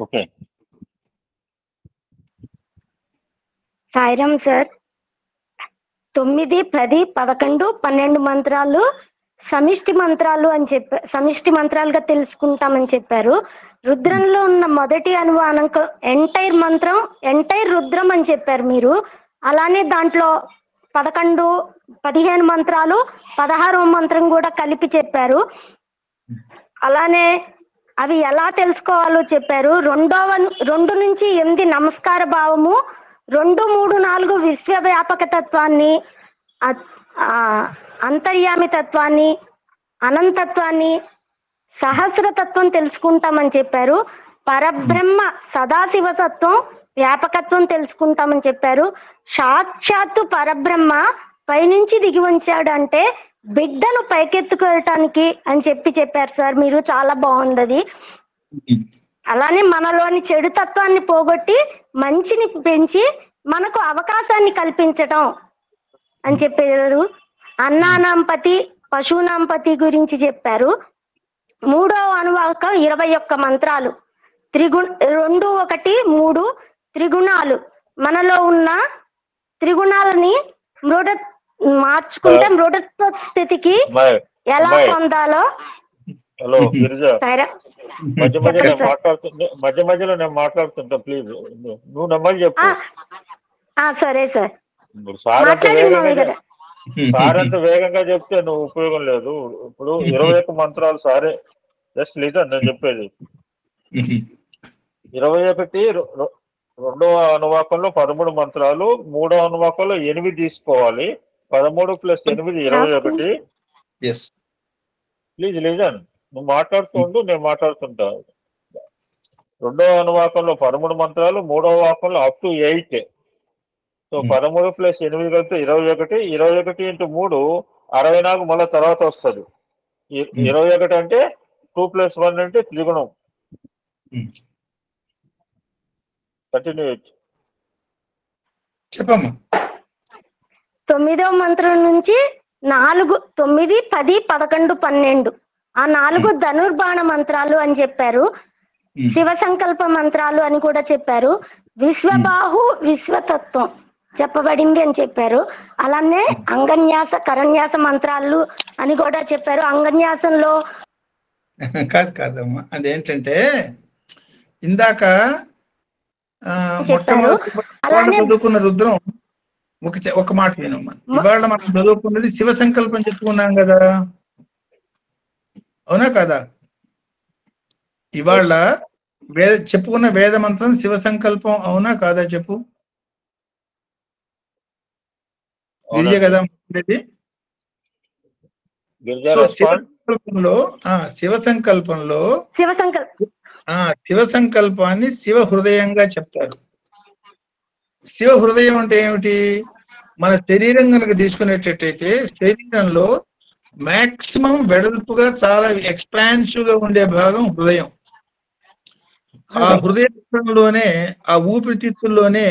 Okay. Sairam sir. 9, 10, 11, 12 మంత్రాలు సమిష్టి మంత్రాలు అని చెప్పారు. సమిష్టి మంత్రాలుగా తెలుసుకుంటామని చెప్పారు. రుద్రంలో ఉన్న మొదటి అనువానం ఎంటైర్ మంత్రం ఎంటైర్ రుద్రం అని చెప్పారు మీరు. అలానే దాంట్లో 11, 15 మంత్రాలు 16వ మంత్రం కూడా కలిపి చెప్పారు. అలానే అవి ఎలా తెలుసుకోవాలో చెప్పారు. 2 నుంచి 8 నమస్కార భావము, 2, 3, 4 విశ్వవ్యాపక తత్వాన్ని, అంతర్యామి తత్వాన్ని, అనంతత్వాన్ని, సహస్రతత్వం తెలుసుకుంటామని చెప్పారు. పరబ్రహ్మ సదాశివ తత్వం వ్యాపకత్వం తెలుసుకుంటామని చెప్పారు. సాక్షాత్తు పరబ్రహ్మ పైనుంచి దిగి వచ్చాడు అంటే బిడ్డను పైకెత్తుకోవటానికి అని చెప్పారు సార్ మీరు. చాలా బాగుంది. అలానే మనలోని చెడు తత్వాన్ని పోగొట్టి మంచిని పెంచి మనకు అవకాశాన్ని కల్పించటం అని చెప్పారు. అన్నానాంపతి పశువునాంపతి గురించి చెప్పారు. 3వ అనువాకం 21 మంత్రాలు. 2, 1, 3 త్రిగుణాలు. మనలో ఉన్న త్రిగుణాలని మార్చుకుంటే మృడత్వ స్థితికి ఎలా పొందాలో. హలో గిరిజ, మధ్య మధ్యలో నేను మాట్లాడుతుంటా, ప్లీజ్ నువ్వు నెమ్మది చెప్పు. సరే సార్. సార్ అంత వేగంగా చెప్తే నువ్వు ఉపయోగం లేదు. ఇప్పుడు 21 మంత్రాలు సారే. జస్ట్ లిజన్, నేను చెప్పేది 21. 2వ అనువాకంలో 13 మంత్రాలు, 3వ అనువాకంలో 8 తీసుకోవాలి. 13 + 8 21. ప్లీజ్ లిజన్, నువ్వు మాట్లాడుతుండు, నేను మాట్లాడుతుంటా. 2వ అనువాకంలో 13 మంత్రాలు, 3వ వాకంలో అప్ టు 8. సో 13 + 8 కలిపితే 21. 21 × 3 64 మళ్ళీ తర్వాత వస్తుంది. 21 అంటే 2 + 1 అంటే త్రిగుణం. కంటిన్యూ చెప్పమ్మా. 9వ మంత్రం నుంచి 4, 9, 10, 11, 12 ఆ 4 ధనుర్బాణ మంత్రాలు అని చెప్పారు. శివ సంకల్ప మంత్రాలు అని కూడా చెప్పారు. విశ్వబాహు విశ్వతత్వం చెప్పబడింది అని చెప్పారు. అలానే అంగన్యాస కరన్యాస మంత్రాలు అని కూడా చెప్పారు. అంగన్యాసంలో కాదమ్మా, అదేంటంటే ఇందాక మొట్టమొదటి చదువుకున్న రుద్రం ఒక మాట వినమ్మా. ఇవాళ మనం చదువుకున్నది శివ సంకల్పం చెప్పుకున్నాం కదా, అవునా కదా? ఇవాళ చెప్పుకున్న వేద మంత్రం శివ సంకల్పం అవునా కాదా చెప్పు. గిరిజ కదా శివ సంకల్పంలో శివ సంకల్పాన్ని శివ హృదయంగా చెప్తారు. శివ హృదయం అంటే ఏమిటి? మన శరీరం కనుక తీసుకునేటట్టయితే శరీరంలో మాక్సిమం వెడల్పుగా చాలా ఎక్స్పాన్సివ్ గా ఉండే భాగం హృదయం. ఆ హృదయంలోనే ఆ ఊపిరితిత్తుల్లోనే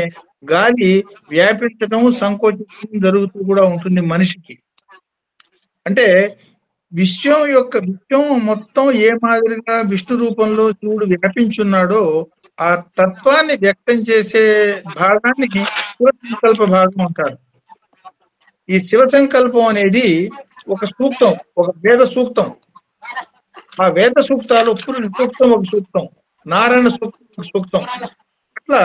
గాలి వ్యాపించడం సంకోచించడం జరుగుతూ కూడా ఉంటుంది మనిషికి. అంటే విశ్వం మొత్తం ఏ మాదిరిగా విష్ణు రూపంలో శివుడు వ్యాపించున్నాడో ఆ తత్వాన్ని వ్యక్తం చేసే భాగాన్ని శివ సంకల్ప భాగం అంటారు. ఈ శివ సంకల్పం అనేది ఒక సూక్తం, ఒక వేద సూక్తం. ఆ వేద సూక్తాలు పురుష సూక్తం ఒక సూక్తం, నారాయణ సూక్తం ఒక సూక్తం. అట్లా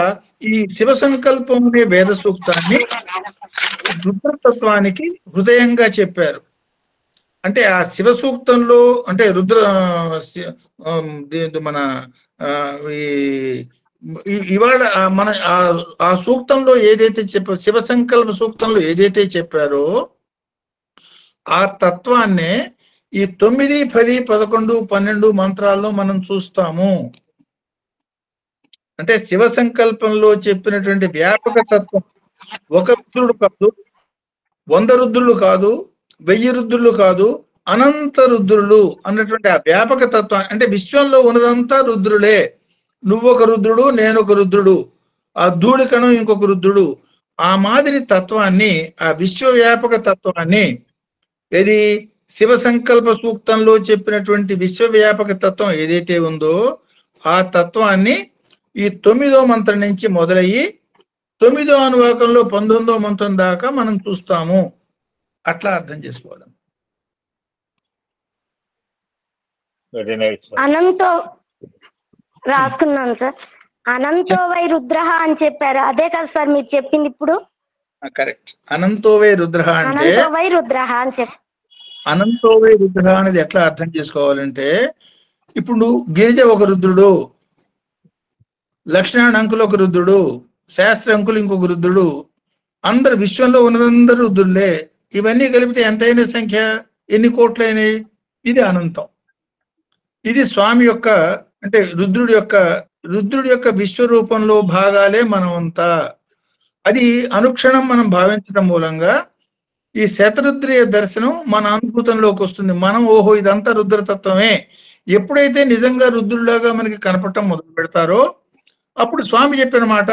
ఈ శివ సంకల్పం అనే వేద సూక్తాన్ని రుద్రతత్వానికి హృదయంగా చెప్పారు. అంటే ఆ శివ సూక్తంలో అంటే మన ఇవాళ మన ఆ సూక్తంలో ఏదైతే చెప్పారో, శివ సంకల్ప సూక్తంలో ఏదైతే చెప్పారో ఆ తత్వాన్నే ఈ 9, 10, 11, 12 మంత్రాల్లో మనం చూస్తాము. అంటే శివ సంకల్పంలో చెప్పినటువంటి వ్యాపక తత్వం ఒక రుద్రుడు కాదు, 100 రుద్రులు కాదు, 1000 రుద్రులు కాదు, అనంత రుద్రులు అన్నటువంటి ఆ వ్యాపక తత్వం. అంటే విశ్వంలో ఉన్నదంతా రుద్రులే. నువ్వొక రుద్రుడు, నేనొక రుద్రుడు, ఆ ధూళికణం ఇంకొక రుద్రుడు. ఆ మాదిరి తత్వాన్ని, ఆ విశ్వవ్యాపక తత్వాన్ని, ఇది శివ సంకల్ప సూక్తంలో చెప్పినటువంటి విశ్వవ్యాపక తత్వం ఏదైతే ఉందో ఆ తత్వాన్ని ఈ 9వ మంత్రం నుంచి మొదలయ్యి 9వ అనువాకంలో 19వ మంత్రం దాకా మనం చూస్తాము. అట్లా అర్థం చేసుకోవాలి. Very nice. అనంతో రాసుకున్నాను సార్. అనంతో వై రుద్రః అని చెప్పారు, అదే కదా సార్ మీరు చెప్పింది ఇప్పుడు? కరెక్ట్. అనంతోవే రుద్రః అంటే అనంతో వై రుద్రః అని చెప్పి అనంతోవే రుద్రః అనేది ఎట్లా అర్థం చేసుకోవాలంటే, ఇప్పుడు గిరిజ ఒక రుద్రుడు, లక్ష్మణ అంకులు ఒక రుద్రుడు, శాస్త్ర అంకులు ఇంకొక రుద్రుడు, అందరు విశ్వంలో ఉన్నదందరూ రుద్రులే. ఇవన్నీ కలిపితే ఎంతైన సంఖ్య, ఎన్ని కోట్లైనవి? ఇది అనంతం. ఇది స్వామి యొక్క అంటే రుద్రుడి యొక్క విశ్వరూపంలో భాగాలే మనమంతా. అది అనుక్షణం మనం భావించడం మూలంగా ఈ శతరుద్రీయ దర్శనం మన అనుభూతంలోకి వస్తుంది. మనం ఓహో ఇదంతా రుద్రతత్వమే. ఎప్పుడైతే నిజంగా రుద్రుడిలాగా మనకి కనపడటం మొదలు పెడతారో అప్పుడు స్వామి చెప్పిన మాట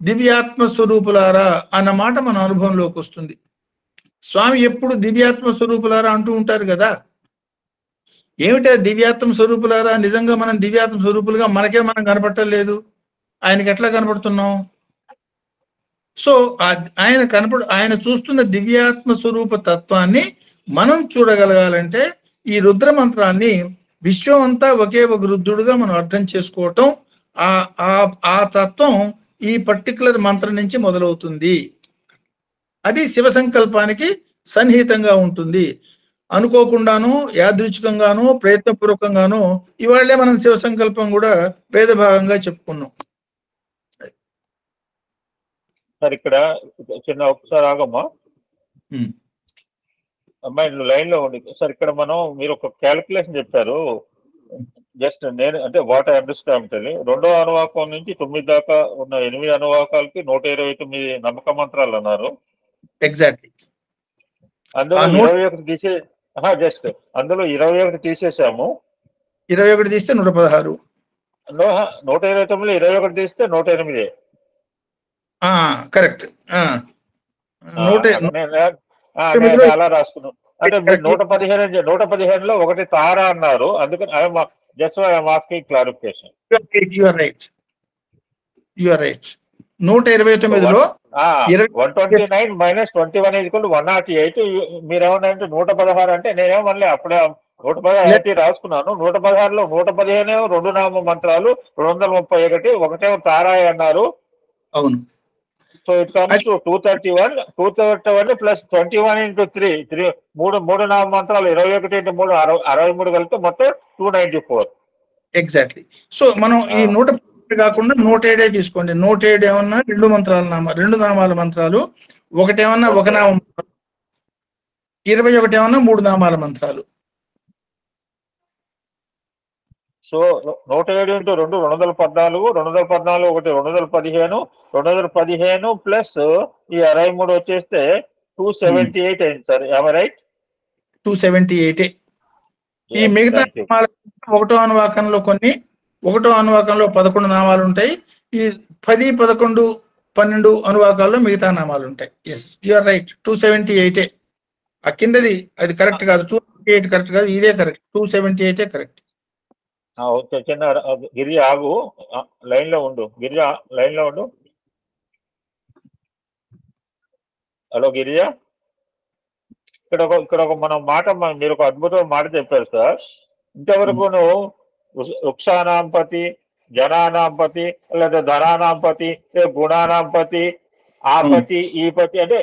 దివ్యాత్మ స్వరూపులారా అన్న మాట మన అనుభవంలోకి వస్తుంది. స్వామి ఎప్పుడు దివ్యాత్మ స్వరూపులారా అంటూ ఉంటారు కదా. ఏమిటా దివ్యాత్మ స్వరూపులారా? నిజంగా మనం దివ్యాత్మ స్వరూపులుగా మనకే మనం కనపడటం లేదు. ఆయనకి ఎట్లా కనపడుతున్నాం? సో ఆయన చూస్తున్న దివ్యాత్మ స్వరూప తత్వాన్ని మనం చూడగలగాలంటే ఈ రుద్ర మంత్రాన్ని విశ్వం అంతా ఒకే ఒక రుద్రుడుగా మనం అర్థం చేసుకోవటం, ఆ తత్వం ఈ పర్టికులర్ మంత్రం నుంచి మొదలవుతుంది. అది శివ సంకల్పానికి సన్నిహితంగా ఉంటుంది. అనుకోకుండాను, యాదృచ్ఛికంగాను, ప్రయత్నపూర్వకంగాను ఇవాళ్లే మనం శివ సంకల్పం కూడా వేద భాగంగా చెప్పుకున్నాం. సార్ ఇక్కడ చిన్న ఒకసారి ఆగమ్మా, అమ్మాయి లైన్ లో ఉండి. సార్ ఇక్కడ మీరు ఒక క్యాలిక్యులేషన్ చెప్పారు. జస్ట్ నేను అంటే వాట్ ఐ అండర్స్టాండ్ అని, 2వ అనువాకం నుంచి 9 దాకా ఉన్న 8 అనువాకాలకి 129 నమ్మక మంత్రాలు అన్నారు. ఎగ్జాక్ట్లీ. అందులో 21 తీసే జస్ట్ అందులో 21 తీసేసాము. 21 తీస్తే 116. 129 21 తీస్తే 108. కరెక్ట్. అలా రాసుకున్నాం. అంటే మీరు 115లో ఒకటి తార అన్నారు, అందుకని just I'm asking clarification. You are right. 129లో 129 మైనస్ 21 108. మీరేమన్నారంటే 116 అంటే నేనేమో మళ్ళీ అప్పుడే 116 రాసుకున్నాను. 116లో 115 2 నామ మంత్రాలు 231, ఒకటేమో తారాయి అన్నారు. అవును. So it comes to 231 plus 21 into 3 మూడు నామ మంత్రాలు 21 into 3 63 కలిపితే మొత్తం 294. ఎగ్జాక్ట్లీ. సో మనం ఈ 110 కాకుండా 107 తీసుకోండి. 107 ఏమన్నా 2 నామాల మంత్రాలు, ఒకటేమన్నా ఒక నామ, 21 ఏమన్నా 3 నామాల మంత్రాలు. సో 107 into 2 214, 214 ఒకటి 215, 215 ప్లస్ ఈ 63 వచ్చేస్తే 278 అయింది సార్. రైట్? 278. ఈ మిగతా ఒకటో అనువాకంలో 11 నామాలు ఉంటాయి. ఈ 10, 11, 12 అనువాకాల్లో మిగతా నామాలు ఉంటాయి. Yes, you are right. 278. ఆ కిందది అది కరెక్ట్ కాదు. 278 కరెక్ట్ కాదు, ఇదే కరెక్ట్. 278 కరెక్ట్. ఓకే. చిన్న గిరి ఆగు, లైన్ లో ఉండు. గిరిజ లైన్ లో ఉండు. హలో గిరిజ, ఇక్కడ ఒక మనం మాట, మీరు ఒక అద్భుతమైన మాట చెప్పారు సార్. ఇంతవరకు వృక్షానాంపతి, జనానాంపతి, లేదా ధనానాంపతి, గుణానాంపతి, ఆపతి, ఈ పతి అంటే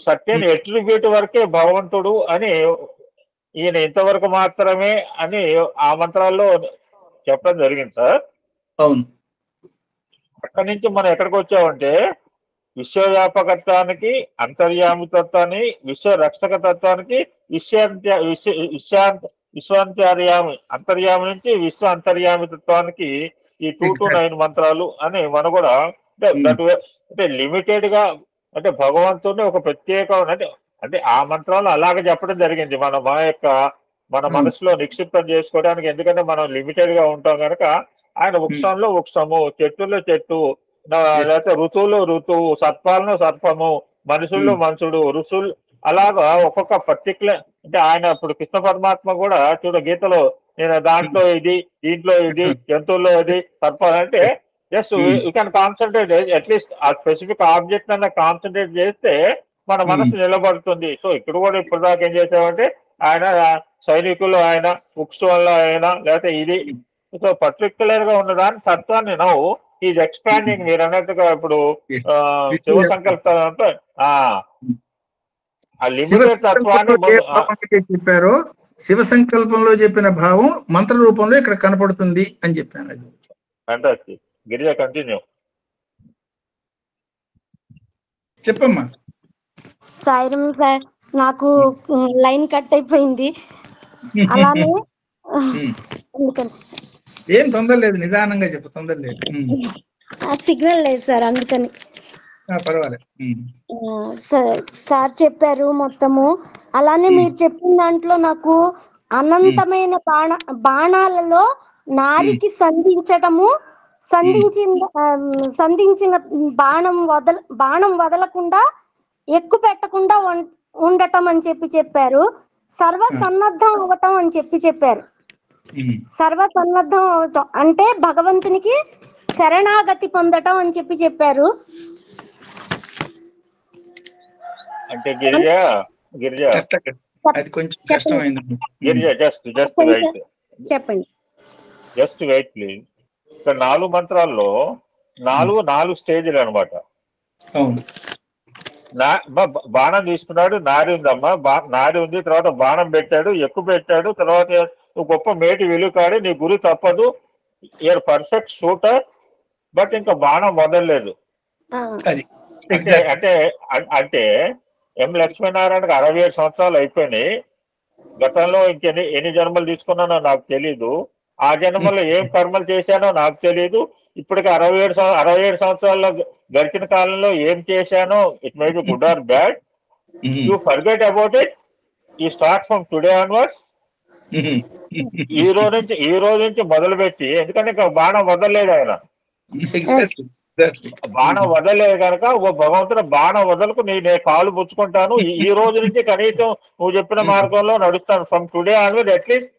సత్యని ఎట్రిబ్యూట్ వరకే భగవంతుడు అని ఈయన ఇంతవరకు మాత్రమే అని ఆ మంత్రాల్లో చెప్పడం జరిగింది సార్. అవును. అక్కడి నుంచి మనం ఎక్కడికి వచ్చామంటే విశ్వవ్యాపకత్వానికి, అంతర్యామితత్వాన్ని, విశ్వ రక్షక తత్వానికి, విశ్వాంతర్యామి అంతర్యామి నుంచి విశ్వ అంతర్యామి తత్వానికి ఈ 2 to 9 మంత్రాలు అని మనం కూడా అంటే లిమిటెడ్ గా అంటే భగవంతుని ఒక ప్రత్యేక అంటే ఆ మంత్రాలు అలాగే చెప్పడం జరిగింది. మన మనసులో నిక్షిప్తం చేసుకోవడానికి. ఎందుకంటే మనం లిమిటెడ్ గా ఉంటాం కనుక ఆయన వృక్షంలో వృక్షము, చెట్టులో చెట్టు, లేకపోతే ఋతువులో ఋతువు, సర్పాలను సర్పము, మనుషుల్లో మనుషుడు, ఋషులు, అలాగా ఒక్కొక్క పర్టికులర్ అంటే ఆయన ఇప్పుడు కృష్ణ పరమాత్మ కూడా గీతలో నేను దాంట్లో ఇది, దీంట్లో ఇది, జంతువుల్లో ఇది, సర్పాలంటే just you can concentrate at least ఆ స్పెసిఫిక్ ఆబ్జెక్ట్ అన్న కాన్సన్ట్రేట్ చేస్తే మన మనసు నిలబడుతుంది. సో ఇక్కడ కూడా ఇప్పుడు దాకా ఏం చేసామంటే ఆయన సైనికులు, ఆయన బుక్స్ వల్ల అయినా లేకపోతే ఇది, సో పర్టికులర్ గా ఉన్నదాని తత్వాన్ని నవ్వు ఈజ్ ఎక్స్పాండింగ్. మీరు అన్నట్టుగా ఇప్పుడు శివ సంకల్పంతో ఆ లిమిటెడ్ తత్వాన్ని చెప్పారు. శివ సంకల్పంలో చెప్పిన భావం మంత్ర రూపంలో ఇక్కడ కనపడుతుంది అని చెప్పాను. అది ఫ్యాంటాస్టిక్. గిరిజ కంటిన్యూ చెప్పమ్మా. సాయిరం సార్, నాకు లైన్ కట్ అయిపోయింది. అలానే అందుకని ఏం తొందర లేదు, నిదానంగా చెప్పు, తొందర లేదు. సిగ్నల్ లేదు సార్, అందుకని. పర్వాలేదు. సార్ చెప్పారు మొత్తము. అలానే మీరు చెప్పిన దాంట్లో నాకు అనంతమైన బాణాలలో నారికి సంధించటము, సంధించిన బాణం వదలకుండా ఎక్కువ పెట్టకుండా ఉండటం అని చెప్పారు. సర్వ సన్నద్ధం అవటం అని చెప్పారు. సర్వ సన్నద్ధం అవటం అంటే భగవంతునికి శరణాగతి పొందటం అని చెప్పారు. అంటే గిరిజ అది కొంచెం కష్టమైంది. గిరిజ జస్ట్ వెయిట్, చెప్పండి. Just wait please. ఇక్కడ 4 మంత్రాల్లో 4 స్టేజ్లు అనమాట. బాణం తీసుకున్నాడు, నారి ఉందమ్మా, నారి ఉంది, తర్వాత బాణం పెట్టాడు, ఎక్కువ పెట్టాడు, తర్వాత నువ్వు గొప్ప మేటి వెలుకాడు, నీ గురి తప్పదు, యూఆర్ పర్ఫెక్ట్ షూటర్, బట్ ఇంకా బాణం వదలలేదు. అంటే అంటే ఎం లక్ష్మీనారాయణకి 67 సంవత్సరాలు అయిపోయినాయి. గతంలో ఎన్ని జన్మలు తీసుకున్నానో నాకు తెలీదు, ఆ జన్మలో ఏం కర్మలు చేశానో నాకు తెలీదు. ఇప్పటికి 67 సంవత్సరాల్లో గడిచిన కాలంలో ఏం చేశానో, it may be good or bad, you forget about it, you start from today onwards. ఈ రోజు నుంచి మొదలుపెట్టి, ఎందుకంటే ఇంకా బాణం వదలలేదు ఆయన, బాణం వదలలేదు కనుక ఓ భగవంతుడు బాణం వదలకు నేను కాలు పుచ్చుకుంటాను, ఈ రోజు నుంచి కనీసం నువ్వు చెప్పిన మార్గంలో నడుస్తాను, from today onward at least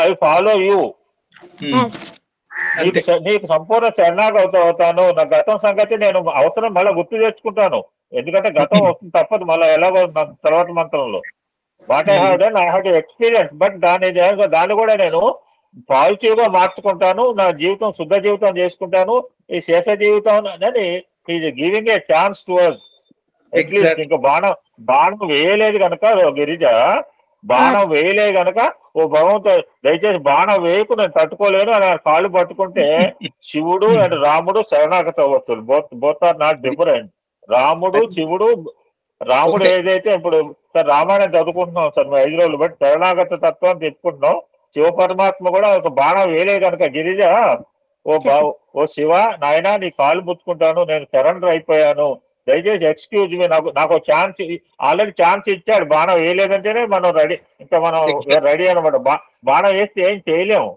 I follow you, నీకు సంపూర్ణ శరణాగతి అవుతాను. నా గతం సంగతి నేను అవసరం మళ్ళీ గుర్తు తెచ్చుకుంటాను, ఎందుకంటే గతం వస్తుంది తప్పదు, మళ్ళీ ఎలాగో తర్వాత మంత్రంలో what I have done, I have to experience, but దాన్ని కూడా నేను పాజిటివ్ గా మార్చుకుంటాను, నా జీవితం శుద్ధ జీవితం చేసుకుంటాను, ఈ శేష జీవితం అని is giving a chance to us. At least ఇంకా బాణం వేయలేదు కనుక గిరిజ, బాణం వేయలేదు కనుక ఓ భగవంతుడు దయచేసి బాణం వేయకు, నేను తట్టుకోలేను అని కాళ్ళు పట్టుకుంటే శివుడు అండ్ రాముడు శరణాగతి అవ్వచ్చు. Both are not different. రాముడు ఏదైతే ఇప్పుడు సార్ రామాయణం చదువుకుంటున్నాం సార్ మేము 5 రోజులు, బట్ శరణాగత తత్వం తెచ్చుకుంటున్నాం. శివ పరమాత్మ కూడా ఒక బాణం వేయలేదు కనుక గిరిజ, ఓ శివ నాయన నీ కాళ్ళు పుచ్చుకుంటాను, నేను సరెండర్ అయిపోయాను, దయచేసి ఎక్స్క్యూజ్ మీ, నాకు ఛాన్స్ ఆల్రెడీ ఛాన్స్ ఇచ్చాడు, బాణం వేయలేదంటేనే మనం రెడీ, ఇంకా మనం రెడీ అనమాట. బాణం వేస్తే ఏం చేయలేము,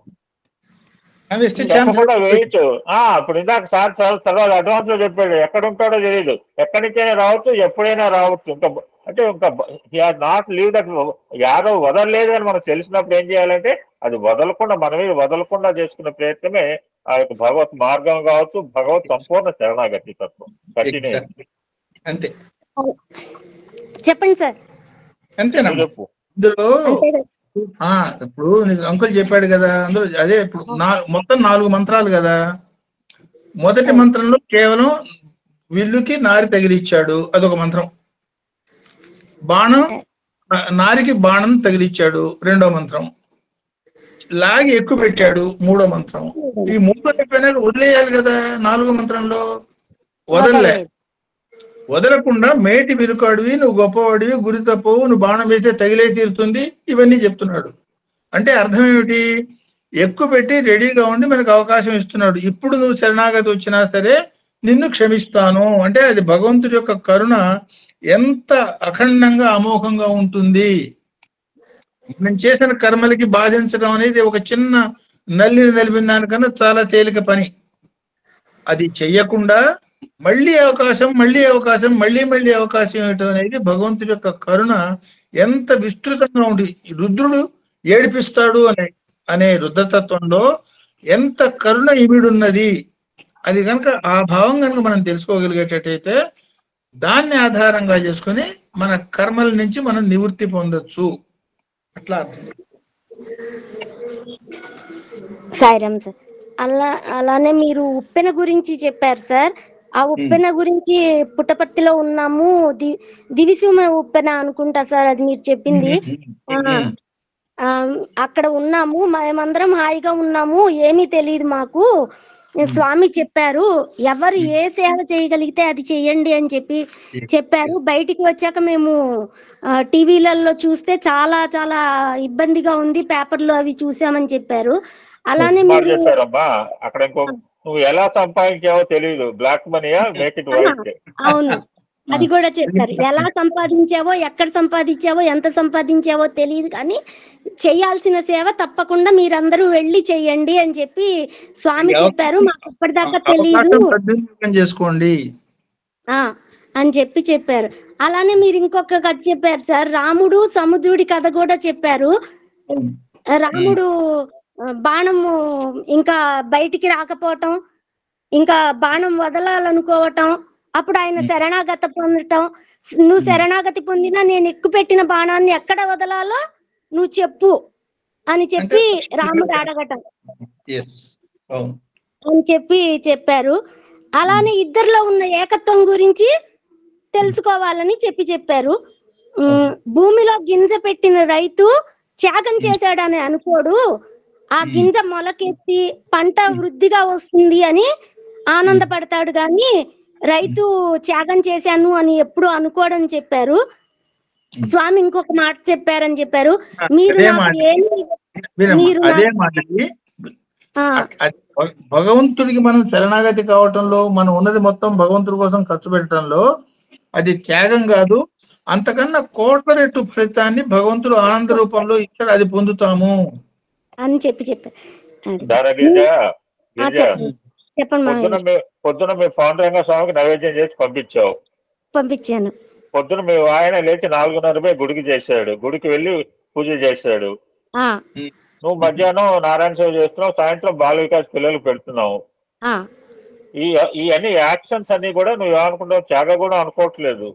తప్పకుండా వేయచ్చు. ఇప్పుడు ఇందాక సార్ తర్వాత అడ్వాన్స్ లో చెప్పాడు, ఎక్కడ ఉంటాడో తెలియదు, ఎక్కడి నుంచైనా రావచ్చు, ఎప్పుడైనా రావచ్చు. ఇంకా అంటే ఇంకా నాట్ లీవ్ దట్, యారో వదలలేదు అని మనకు తెలిసినప్పుడు ఏం చేయాలంటే అది వదలకుండా, మన మీద వదలకుండా చేసుకునే ప్రయత్నమే ఆ యొక్క భగవత్ మార్గం కావచ్చు, భగవత్ సంపూర్ణ శరణాగతి తత్వం. కంటిన్యూ. అంతే, చెప్పండి సార్. అంతేనా చెప్పు. ఇందులో ఇప్పుడు నీకు అంకుల్ చెప్పాడు కదా, అందులో అదే ఇప్పుడు మొత్తం 4 మంత్రాలు కదా. మొదటి మంత్రంలో కేవలం విల్లుకి నారి తగిలిచ్చాడు, అదొక మంత్రం. నారికి బాణం తగిలిచ్చాడు, 2వ మంత్రం. లాగి ఎక్కువ పెట్టాడు, 3వ మంత్రం. ఈ 3 అయిపోయినాక వదిలేయాలి కదా. 4వ మంత్రంలో వదలకుండా మేటి విరుకాడివి, నువ్వు గొప్పవాడివి, గురి తప్పవు, నువ్వు బాణం వేస్తే తగిలే తీరుతుంది, ఇవన్నీ చెప్తున్నాడు. అంటే అర్థం ఏమిటి? ఎక్కువ పెట్టి రెడీగా ఉండి మనకు అవకాశం ఇస్తున్నాడు. ఇప్పుడు నువ్వు శరణాగతి వచ్చినా సరే నిన్ను క్షమిస్తాను అంటే అది భగవంతుడి యొక్క కరుణ ఎంత అఖండంగా అమోఘంగా ఉంటుంది. మనం చేసిన కర్మలకి బాధించడం అనేది ఒక చిన్న నల్లిని నలిపిన దానికన్నా చాలా తేలిక పని. అది చెయ్యకుండా మళ్ళీ అవకాశం మళ్ళీ అవకాశం ఇవ్వటం అనేది భగవంతుడి యొక్క కరుణ ఎంత విస్తృతంగా ఉంటుంది. రుద్రుడు ఏడిపిస్తాడు అనే అనే రుద్రతత్వంలో ఎంత కరుణ ఇమిడున్నది, అది కనుక ఆ భావం కనుక మనం తెలుసుకోగలిగేటట్టయితే దాన్ని ఆధారంగా చేసుకుని మన కర్మల నుంచి మనం నివృత్తి పొందొచ్చు. అట్లా అర్థం. సాయిరామ్ సార్. అలానే మీరు ఉప్పెన గురించి చెప్పారు సార్. ఆ ఉప్పెన గురించి పుట్టపర్తిలో ఉన్నాము, దివిసీమ ఉప్పెన అనుకుంటా సార్ అది మీరు చెప్పింది. అక్కడ ఉన్నాము, మేమందరం హాయిగా ఉన్నాము, ఏమీ తెలియదు మాకు. స్వామి చెప్పారు ఎవరు ఏ సేవ చేయగలిగితే అది చెయ్యండి అని చెప్పారు. బయటికి వచ్చాక మేము టీవీలలో చూస్తే చాలా చాలా ఇబ్బందిగా ఉంది, పేపర్లో అవి చూసామని చెప్పారు. అలానే మీరు చెప్పారమ్మా అక్కడ ఇంకో నువ్వు ఎలా సంపాదించావో తెలియదు, బ్లాక్ మనీయా మేక్ ఇట్ వైట్. అవును, అది కూడా చెప్పారు. ఎలా సంపాదించావో, ఎక్కడ సంపాదించావో, ఎంత సంపాదించావో తెలియదు, కానీ చేయాల్సిన సేవ తప్పకుండా మీరందరూ వెళ్ళి చెయ్యండి అని చెప్పి స్వామి చెప్పారు. మాకు ఇప్పటిదాకా తెలియదు చేసుకోండి అని చెప్పారు. అలానే మీరు ఇంకొక కథ చెప్పారు సార్, రాముడు సముద్రుడి కథ కూడా చెప్పారు. రాముడు బాణము ఇంకా బయటికి రాకపోవటం, ఇంకా బాణం వదలాలనుకోవటం, అప్పుడు ఆయన శరణాగతి పొందటం. నువ్వు శరణాగతి పొందినా నేను ఎక్కుపెట్టిన బాణాన్ని ఎక్కడ వదలాలో నువ్వు చెప్పు అని చెప్పి రాముడు అడగటం అని చెప్పారు. అలానే ఇద్దరిలో ఉన్న ఏకత్వం గురించి తెలుసుకోవాలని చెప్పారు. భూమిలో గింజ పెట్టిన రైతు త్యాగం చేశాడని అనుకోడు, ఆ గింజ మొలకెత్తి పంట వృద్ధిగా వస్తుంది అని ఆనందపడతాడు, గాని రైతు త్యాగం చేశాను అని ఎప్పుడు అనుకోడని చెప్పారు. స్వామి ఇంకొక మాట చెప్పారని చెప్పారు, మీరు భగవంతుడికి మనం శరణాగతి కావటంలో, మనం ఉన్నది మొత్తం భగవంతుడి కోసం ఖర్చు పెట్టడంలో అది త్యాగం కాదు, అంతకన్నా కోట్ల రెట్టు ఫలితాన్ని భగవంతుడు ఆనంద రూపంలో ఇక్కడ అది పొందుతాము అని చెప్పారు. పొద్దున మీ పాండురంగ స్వామికి నైవేద్యం చేసి పంపించాను. పొద్దున మీ ఆయన లేచి 4:30 గుడికి చేశాడు, గుడికి వెళ్ళి పూజ చేశాడు. నువ్వు మధ్యాహ్నం నారాయణ సేవ చేస్తున్నావు, సాయంత్రం బాల వికాస్ పిల్లలు పెడుతున్నావు. ఈ అన్ని యాక్షన్స్ అన్ని కూడా నువ్వు ఏమనుకుంటావు, త్యాగ కూడా అనుకోవట్లేదు.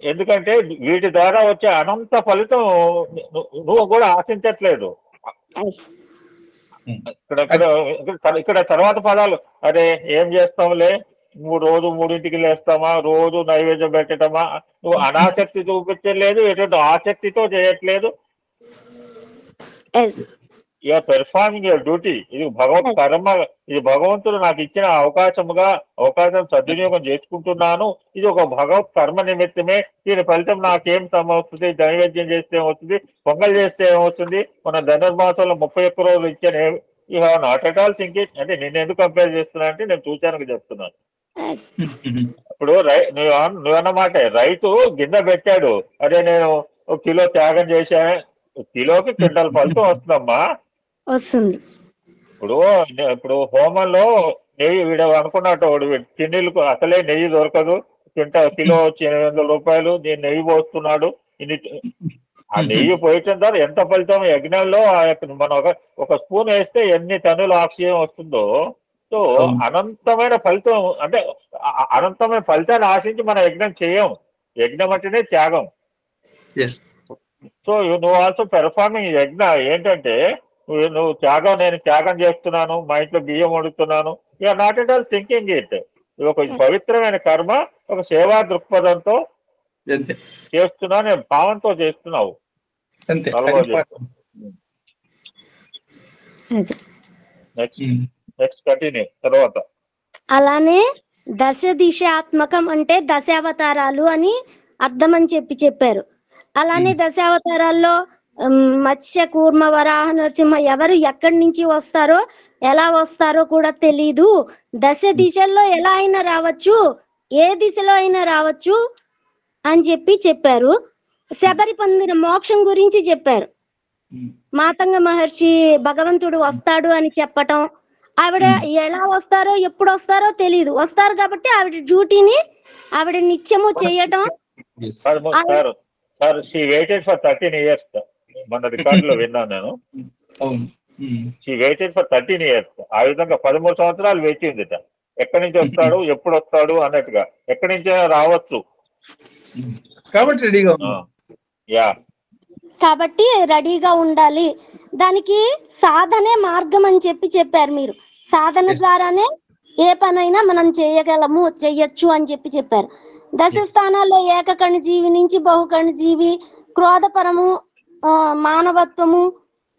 ఎందుకంటే వీటి ద్వారా వచ్చే అనంత ఫలితం నువ్వు కూడా ఆశించట్లేదు. ఇక్కడ తర్వాత పదాలు, అరే ఏం చేస్తాంలే, రోజు 3ంటికి లేస్తామా, రోజు నైవేద్యం పెట్టటమా, నువ్వు అనాసక్తి చూపించలేదు, ఎటువంటి ఆసక్తితో చేయట్లేదు. You're performing your duty. ఇది భగవత్ కర్మ, ఇది భగవంతుడు నాకు ఇచ్చిన అవకాశం సద్వినియోగం చేసుకుంటున్నాను. ఇది ఒక భగవత్ కర్మ నిమిత్తమే, దీని ఫలితం నాకేం సమవుతుంది, నైవేద్యం చేస్తే ఏమవుతుంది, పొంగల్ చేస్తే ఏమవుతుంది, మన ధనుర్మాసంలో 31 రోజులు ఇచ్చాను. You have not at all think it. అంటే నేను ఎందుకు కంపేర్ చేస్తున్నా అంటే నేను చూచానికి చెప్తున్నాను. ఇప్పుడు నువ్వన్నమాట, రైతు గింజ పెట్టాడు, అదే నేను 1 కిలో త్యాగం చేశా, కిలోకి క్వింటాల్ ఫలితం వస్తుందమ్మా. ఇప్పుడు హోమంలో నెయ్యి వీడ అనుకున్నట్టు కిన్నీలకు అసలే నెయ్యి దొరకదు, కిలో వచ్చి 800 రూపాయలు, నేను నెయ్యి పోస్తున్నాడు. ఆ నెయ్యి పోయటం ద్వారా ఎంత ఫలితం, యజ్ఞంలో మనం ఒక స్పూన్ వేస్తే ఎన్ని టన్నుల ఆక్సిజన్ వస్తుందో. సో అనంతమైన ఫలితం, అంటే అనంతమైన ఫలితాన్ని ఆశించి మనం యజ్ఞం చేయం. యజ్ఞం అంటేనే త్యాగం. సో నువ్వు ఆల్సో పెర్ఫార్మింగ్ యజ్ఞ. ఏంటంటే నువ్వు నేను త్యాగం చేస్తున్నాను, మా ఇంట్లో బియ్యం వండుతున్నాను, you are not at all thinking it. ఇది ఒక పవిత్రమైన కర్మ, ఒక సేవా దృక్పథంతో చేస్తున్నా, నేను భావంతో చేస్తున్నావు. నెక్స్ట్ కంటిన్యూ తర్వాత. అలానే దశ దిశాత్మకం అంటే దశావతారాలు అని అర్థం అని చెప్పారు. అలానే దశావతారాల్లో మత్స్య కూర్మ వరాహ నరసింహ ఎవరు ఎక్కడి నుంచి వస్తారో ఎలా వస్తారో కూడా తెలీదు. దశ దిశల్లో ఎలా అయినా రావచ్చు, ఏ దిశలో అయినా రావచ్చు అని చెప్పారు. శబరి పొందిన మోక్షం గురించి చెప్పారు. మాతంగ మహర్షి భగవంతుడు వస్తాడు అని చెప్పటం, ఆవిడ ఎలా వస్తారో ఎప్పుడు వస్తారో తెలీదు, వస్తారు కాబట్టి ఆవిడ డ్యూటీని ఆవిడ నిత్యము చేయటం. Sir, she waited for 13 years. మన రికార్డులో విన్నాను నేను. She waited for 13 years. ఆ విధంగా 13 సంవత్సరాలు వేచిందిట. ఎక్కడి నుంచి వస్తాడు, ఎప్పుడు వస్తాడు అన్నట్టుగా, ఎక్కడి నుంచో రావచ్చు కాబట్టి రెడీగా యా కాబట్టి రెడీగా ఉండాలి. దానికి సాధనే మార్గం అని చెప్పారు మీరు. సాధన ద్వారానే ఏ పనైనా మనం చేయగలము, చెయ్యొచ్చు అని చెప్పారు. దశ స్థానాల్లో ఏకకణ జీవి నుంచి బహుకణ జీవి, క్రోధపరము, మానవత్వము,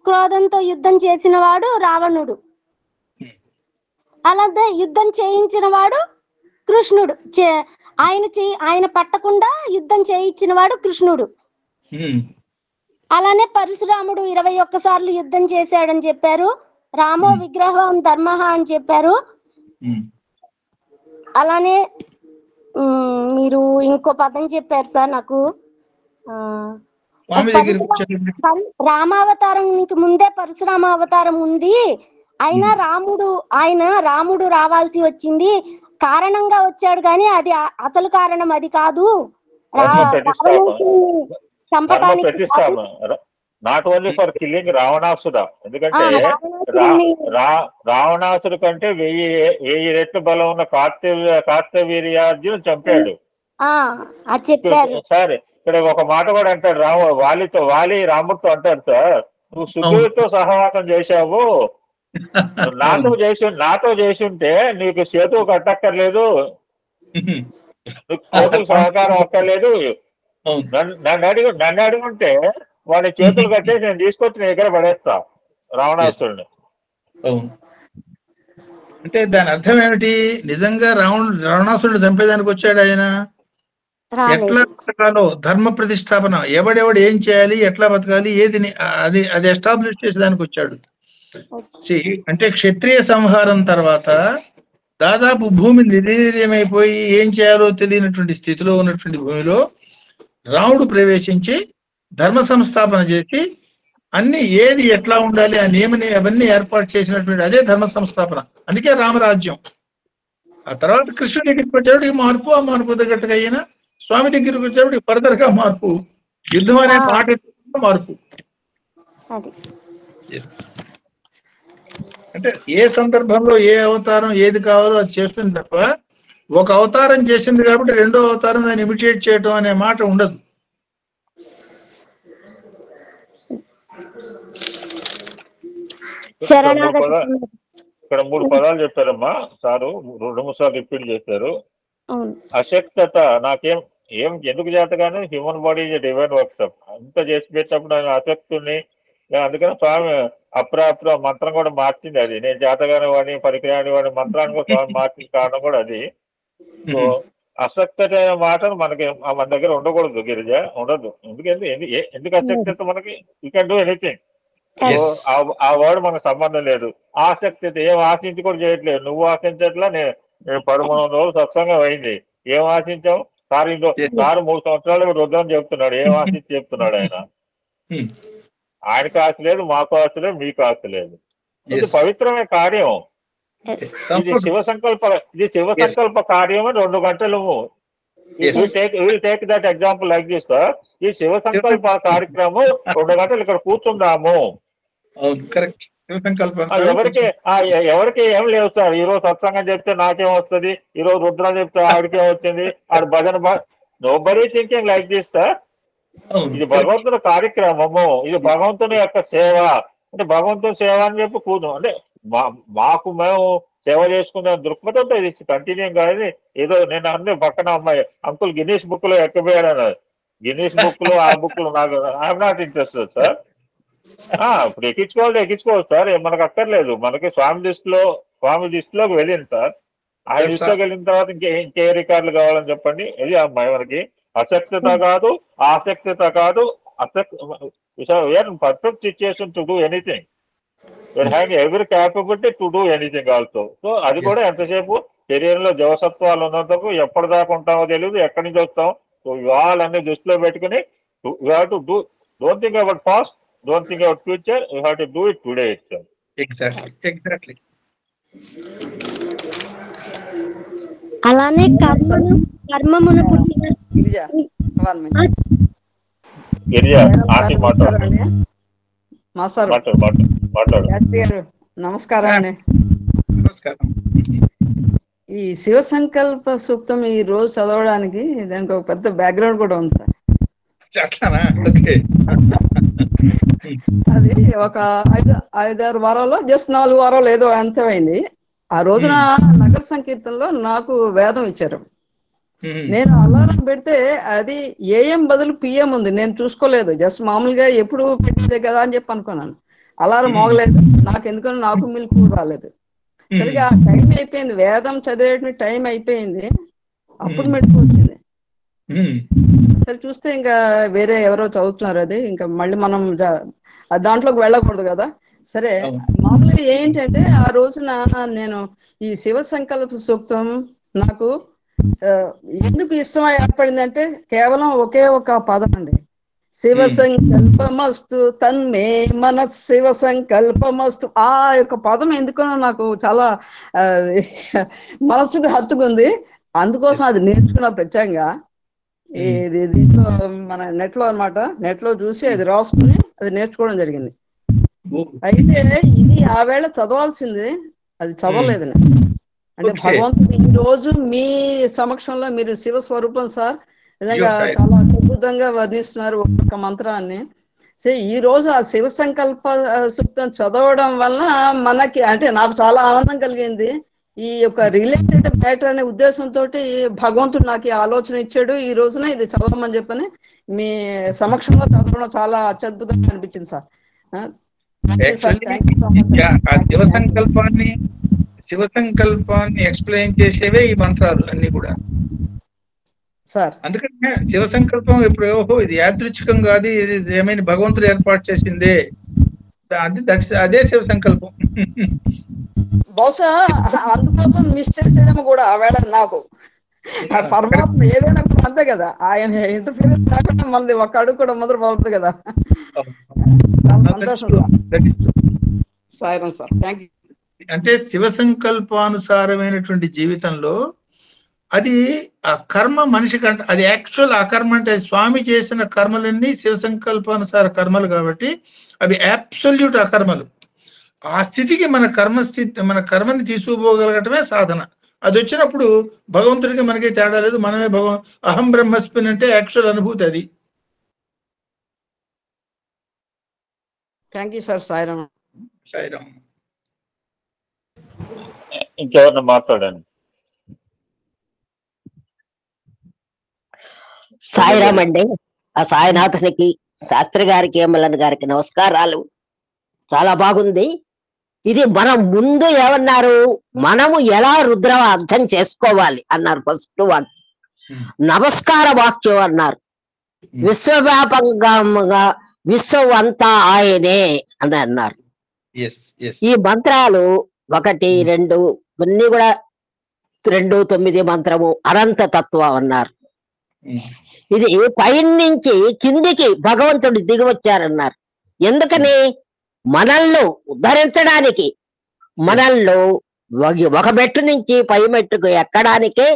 క్రోధంతో యుద్ధం చేసిన వాడు రావణుడు. అలాగే యుద్ధం చేయించిన వాడు కృష్ణుడు. ఆయన పట్టకుండా యుద్ధం చేయించిన వాడు కృష్ణుడు. అలానే పరశురాముడు 21 సార్లు యుద్ధం చేశాడని చెప్పారు. రామో విగ్రహం ధర్మ అని చెప్పారు. అలానే మీరు ఇంకో పదం చెప్పారు సార్ నాకు. రామావతారానికి ముందే పరశురామ అవతారం ఉంది. అయినా రాముడు రావాల్సి వచ్చింది, కారణంగా వచ్చాడు కానీ అది అసలు కారణం అది కాదు. చంపటానికి not only for killing Ravanasura. ఎందుకంటే రావణాసుడు కంటే 1000 రెట్లు బలం ఉన్న కార్తవీర్యార్జును చంపాడు. సరే, ఇక్కడ ఒక మాట కూడా అంటాడు వాలి రాముడితో అంటాడు, సార్ నువ్వు సుగ్రీవుడితో సహవాసం చేశావు, నాతో చేసి ఉంటే నీకు సేతు కట్టక్కర్లేదు, నీకు కోతులు సహకారం అక్కర్లేదు. నన్ను అడుగుంటే వాడి చేతులు కట్టేసి నేను తీసుకొచ్చి నీ దగ్గర పడేస్తా రావణాసురుడిని. అంటే దాని అర్థం ఏమిటి? నిజంగా రావణాసురుడు చంపేదానికి వచ్చాడు ఆయన. ఎట్లా బతకాలో ధర్మ ప్రతిష్టాపన, ఎవడెవడు ఏం చేయాలి, ఎట్లా బతకాలి, ఏది అది ఎస్టాబ్లిష్ చేసేదానికి వచ్చాడు. అంటే క్షత్రియ సంహారం తర్వాత దాదాపు భూమి నిర్వీర్యమైపోయి ఏం చేయాలో తెలియనటువంటి స్థితిలో ఉన్నటువంటి భూమిలో రాముడు ప్రవేశించి ధర్మ సంస్థాపన చేసి అన్ని ఏది ఎట్లా ఉండాలి ఆ నియమని అవన్నీ ఏర్పాటు చేసినటువంటి అదే ధర్మ సంస్థాపన. అందుకే రామరాజ్యం. ఆ తర్వాత కృష్ణుడి దగ్గరికి వచ్చేవాడికి మార్పు, ఆ మార్పు తగ్గట్టుగా అయినా స్వామి దగ్గరికి వచ్చేవాడికి ఫర్దర్ గా మార్పు, యుద్ధం అనే పాట మార్పు. అంటే ఏ సందర్భంలో ఏ అవతారం ఏది కావాలో అది చేస్తుంది తప్ప ఒక అవతారం చేసింది కాబట్టి రెండో అవతారం దాన్ని ఇమిటేట్ చేయటం అనే మాట ఉండదు. ఇక్కడ 3 పదాలు చెప్పారమ్మా సారు, 2 సార్లు రిపీట్ చేశారు. అశక్తత. ఎందుకు చేతగానే human body is divine workshop. అంత చేసి పెట్టినప్పుడు ఆయన అశక్తుని, అందుకని స్వామి అప్రా మంత్రం కూడా మార్చింది. అది నేను చేతగానే వాడిని పనికిరాని వాడిని మంత్రాన్ని కూడా స్వామి మార్చిన కారణం కూడా అది. సో అసక్తత అనే మాటను మన దగ్గర ఉండకూడదు గిరిజ, ఉండదు. ఎందుకు అసక్తత? మనకి యూ కెన్ డూ ఎనీథింగ్. ఆ వర్డ్ మనకు సంబంధం లేదు. ఆసక్తి ఏం ఆశించి కూడా చేయట్లేదు. నువ్వు ఆశించట్లా, నేను 13 రోజులు సత్సంగం అయింది. ఏం ఆశించావు? సార్ 3 సంవత్సరాలు రుద్రం చెప్తున్నాడు. ఏం ఆశించి చెప్తున్నాడు ఆయన? ఆయనకు ఆశ లేదు, మాకు ఆశ లేదు, మీకు ఆశ లేదు. ఇది పవిత్రమైన కార్యం. ఇది శివ సంకల్ప కార్యం అని 2 గంటలు. Will take that example like this. ఈ శివ సంకల్ప కార్యక్రమం 2 గంటలు ఇక్కడ కూర్చుందాము. ఎవరికి ఏం లేవు సార్. ఈ రోజు సత్సంగం చెప్తే నాకేం వస్తుంది, ఈ రోజు రుద్రం చెప్తే ఆవిడకేం వచ్చింది, అది భజన. Nobody thinking like this sir. ఇది భగవంతుని కార్యక్రమము, ఇది భగవంతుని యొక్క సేవ. అంటే భగవంతుని సేవ అని చెప్పి కూదు, అంటే మాకు మేము సేవ చేసుకునే దృక్పథంతో ఇది కంటిన్యూ కాదు. ఏదో నేను అన్ని పక్కన అమ్మాయి అంకుల్ గిన్నీస్ బుక్ లో ఎక్కబోయాడు అన్నారు. గిన్నీస్ బుక్ లో ఆ బుక్ లో నాకు ఐఎమ్ నాట్ ఇంట్రెస్టెడ్ సార్. ఇప్పుడు ఎక్కించుకోవాలి సార్, మనకు అక్కర్లేదు. మనకి స్వామి దృష్టిలోకి వెళ్ళింది సార్. ఆయన దృష్టిలోకి వెళ్ళిన తర్వాత ఇంకే రికార్డులు కావాలని చెప్పండి. ఇది అమ్మాయి మనకి అసక్తత కాదు, ఆసక్తత కాదు. Perfect situation to do anything. You are having every capability to do anything also. So అది కూడా ఎంతసేపు శరీరంలో జవసత్వాలు ఉన్నంతకు ఎప్పటిదాకా ఉంటామో తెలియదు, ఎక్కడి నుంచి వస్తాం. సో ఇవాళన్నీ దృష్టిలో పెట్టుకుని you have to do. Don't think about past, don't think about future, you have to do it today itself. Exactly. అలానే కర్మమున పుట్టిన గిరిజ ఆంటీ నమస్కారం మాట్లాడు అండి. మాస్టర్ మాట్లాడు. శాస్త్రి గారు నమస్కారం అండి. నమస్కారం. ఈ శివ సంకల్ప సూక్తం ఈ రోజు చదవడానికి దానికి ఒక పెద్ద బ్యాక్గ్రౌండ్ కూడా ఉంది సార్. అట్లానా? ఓకే. అది ఒక 5-6 వారాల్లో జస్ట్ 4 వారాలు ఏదో అంతమైంది. ఆ రోజున నగర సంకీర్తనలో నాకు వేదం ఇచ్చారు. నేను అలారం పెడితే అది ఏఎం బదులు పిఎం ఉంది. నేను చూసుకోలేదు, జస్ట్ మామూలుగా ఎప్పుడు పెట్టేదే కదా అని చెప్పి అనుకున్నాను. అలారం మోగలేదు, నాకు ఎందుకని నాకు మిల్కు రాలేదు. సరిగా టైం అయిపోయింది, వేదం చదివే టైం అయిపోయింది, అప్పుడు మెలకు వచ్చింది. సరే చూస్తే ఇంకా వేరే ఎవరో చదువుతున్నారు, అది ఇంకా మళ్ళీ మనం దాంట్లోకి వెళ్ళకూడదు కదా. సరే మామూలుగా ఏంటంటే ఆ రోజున నేను ఈ శివ సంకల్ప సూక్తం నాకు ఎందుకు ఇష్టం ఏర్పడిందంటే కేవలం ఒకే ఒక పదం అండి, శివ సంకల్పమస్తు తన్మే మన శివ సంకల్పమస్తు. ఆ యొక్క పదం ఎందుకో నాకు చాలా మనసుకు హత్తుకుంది. అందుకోసం అది నేర్చుకున్న ప్రత్యేకంగా దీంట్లో మన నెట్ లో అనమాట, నెట్ లో చూసి అది రాసుకుని అది నేర్చుకోవడం జరిగింది. అయితే ఇది ఆ వేళ చదవాల్సింది, అది చదవలేదు నేను. అంటే భగవంతుడు ఈ రోజు మీ సమక్షంలో మీరు శివ స్వరూపం సార్, నిజంగా చాలా అద్భుతంగా వర్ణిస్తున్నారు ఒక్కొక్క మంత్రాన్ని. సో ఈ రోజు ఆ శివ సంకల్ప సూక్తం చదవడం వలన మనకి అంటే నాకు చాలా ఆనందం కలిగింది. ఈ యొక్క రిలేటెడ్ మ్యాటర్ అనే ఉద్దేశంతో భగవంతుడు నాకు ఈ ఆలోచన ఇచ్చాడు. ఈ రోజున ఇది చదవమని చెప్పని మీ సమక్షంలో చదవడం చాలా అత్యద్భుతంగా అనిపించింది సార్. శివ సంకల్పాన్ని ఎక్స్ప్లెయిన్ చేసేవే ఈ మంత్రాలు అన్ని కూడా సార్. అందుకనే శివ సంకల్పం ఇప్పుడు ఓహో ఇది యాదృచ్ఛికం కాదు, ఇది ఏమైనా భగవంతుడు ఏర్పాటు చేసిందే, అదే శివ సంకల్పం. బహుశా అందుకోసం మిస్ చేసేయడం కూడా ఆవేళ నాకు పరమాత్మ ఏదైనా కూడా అంతే కదా, ఆయన ఇంటర్ఫీరెన్స్ లేకుండా మనది ఒక అడుగు కూడా మొదలు పడుతుంది కదా. సంతోషం సార్. Sir thank you. అంటే శివ సంకల్పానుసారమైనటువంటి జీవితంలో అది ఆ కర్మ మనిషి కంటే అది యాక్చువల్ ఆ కర్మ అంటే స్వామి చేసిన కర్మలన్నీ శివ సంకల్పానుసార కర్మలు కాబట్టి అవి అబ్సల్యూట్ అకర్మలు. ఆ స్థితికి మన కర్మని తీసుకుపోగలగటమే సాధన. అది వచ్చినప్పుడు భగవంతుడికి మనకి తేడా లేదు, మనమే అహం బ్రహ్మస్మిన్ అంటే యాక్చువల్ అనుభూతి అది. Thank you sir. Sairam. Sairam. ఇంకెవరిని మాట్లాడండి. సాయిరామ్ అండి. ఆ సాయినాథునికి, శాస్త్రి గారికి, ఎమ్మెల్యన్ గారికి నమస్కారాలు. చాలా బాగుంది ఇది. మనం ముందు ఏమన్నారు, మనము ఎలా రుద్రం అర్థం చేసుకోవాలి అన్నారు. ఫస్ట్ నమస్కార వాక్యం అన్నారు. విశ్వవ్యాపకంగా విశ్వం అంతా ఆయనే అని అన్నారు. ఈ మంత్రాలు 1, 2 ఇవన్నీ కూడా 2, 9 మంత్రము అనంత తత్వం అన్నారు. ఇది పైనుంచి కిందికి భగవంతుడు దిగి వచ్చారన్నారు. ఎందుకని? మనల్ని ఉద్ధరించడానికి, మనల్ని ఒక మెట్టు నుంచి పై మెట్టుకు ఎక్కడానికే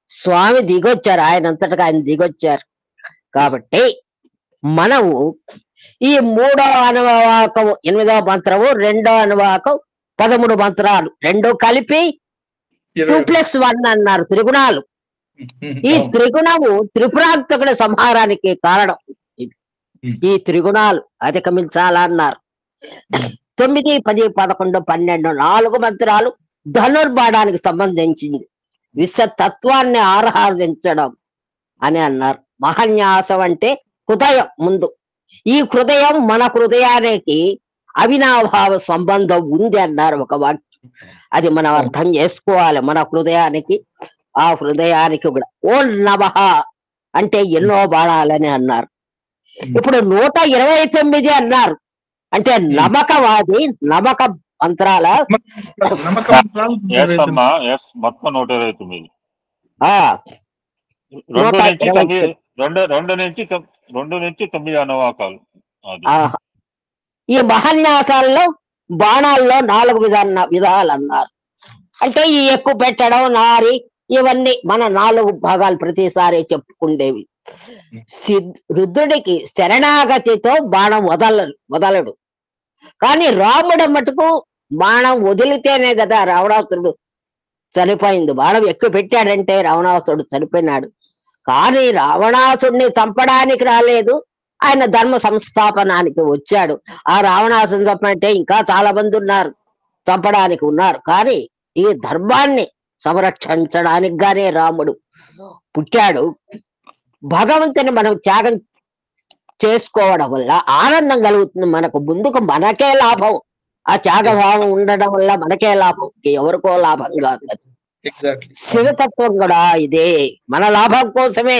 స్వామి దిగొచ్చారు. ఆయనంతటగా ఆయన దిగొచ్చారు. కాబట్టి మనము ఈ 3వ అనువాకం 8వ మంత్రము, 2వ అనువాకం 13 మంత్రాలు 2 కలిపి 2+1 అన్నారు. త్రిగుణాలు. ఈ త్రిగుణము త్రిపురాంతకుడి సంహారానికి కారణం. ఈ త్రిగుణాలు అధిగమించాలన్నారు. 9, 10, 11, 12 4 మంత్రాలు ధనుర్బాణానికి సంబంధించింది. విశ్వతత్వాన్ని ఆరాధించడం అని అన్నారు. మహాన్యాసం అంటే హృదయం ముందు. ఈ హృదయం మన హృదయానికి అవినాభావ సంబంధం ఉంది అన్నారు ఒక వాక్యం. అది మనం అర్థం చేసుకోవాలి. మన హృదయానికి, ఆ హృదయానికి కూడా ఓం నమః అంటే ఎన్నో బాణాలని అన్నారు. ఇప్పుడు 129 అన్నారు. అంటే నమ్మకవాది, నమ్మక మంత్రాల మొత్తం 129. 2 నుంచి 9 అనువాకాలు. ఈ మహాన్యాసాల్లో బాణాల్లో 4 విధాలు అన్నారు. అంటే ఈ ఎక్కువ పెట్టడం, నారి, ఇవన్నీ మన 4 భాగాలు ప్రతిసారి చెప్పుకుండేవి. రుద్రుడికి శరణాగతితో బాణం వదలడు. కానీ రాముడు మటుకు బాణం వదిలితేనే కదా రావణాసురుడు చనిపోయింది. బాణం ఎక్కువ పెట్టాడంటే రావణాసురుడు చనిపోయినాడు. కానీ రావణాసుడిని చంపడానికి రాలేదు, ఆయన ధర్మ సంస్థాపనానికి వచ్చాడు. ఆ రావణాసుని చంపంటే ఇంకా చాలా మంది ఉన్నారు, చంపడానికి ఉన్నారు. కానీ ఈ ధర్మాన్ని సంరక్షించడానికి గానే రాముడు పుట్టాడు. భగవంతుని మనం త్యాగం చేసుకోవడం వల్ల ఆనందం కలుగుతుంది మనకు, ముందుకు మనకే లాభం. ఆ త్యాగభావం ఉండడం వల్ల మనకే లాభం, ఎవరికో లాభం కాదు. శివతత్వం కూడా ఇదే, మన లాభం కోసమే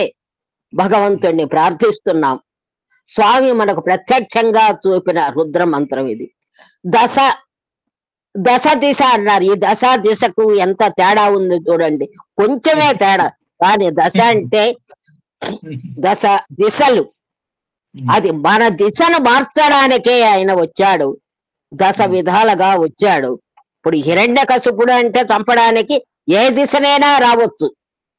భగవంతుణ్ణి ప్రార్థిస్తున్నాం. స్వామి మనకు ప్రత్యక్షంగా చూపిన రుద్ర మంత్రం ఇది. దశ దిశ అన్నారు. ఈ దశ దిశకు ఎంత తేడా ఉంది చూడండి, కొంచెమే తేడా. కానీ దశ అంటే దశ దిశలు, అది మన దిశను మార్చడానికే ఆయన వచ్చాడు, దశ విధాలుగా వచ్చాడు. ఇప్పుడు హిరణ్యకశిపుడు అంటే చంపడానికి ఏ దిశనైనా రావచ్చు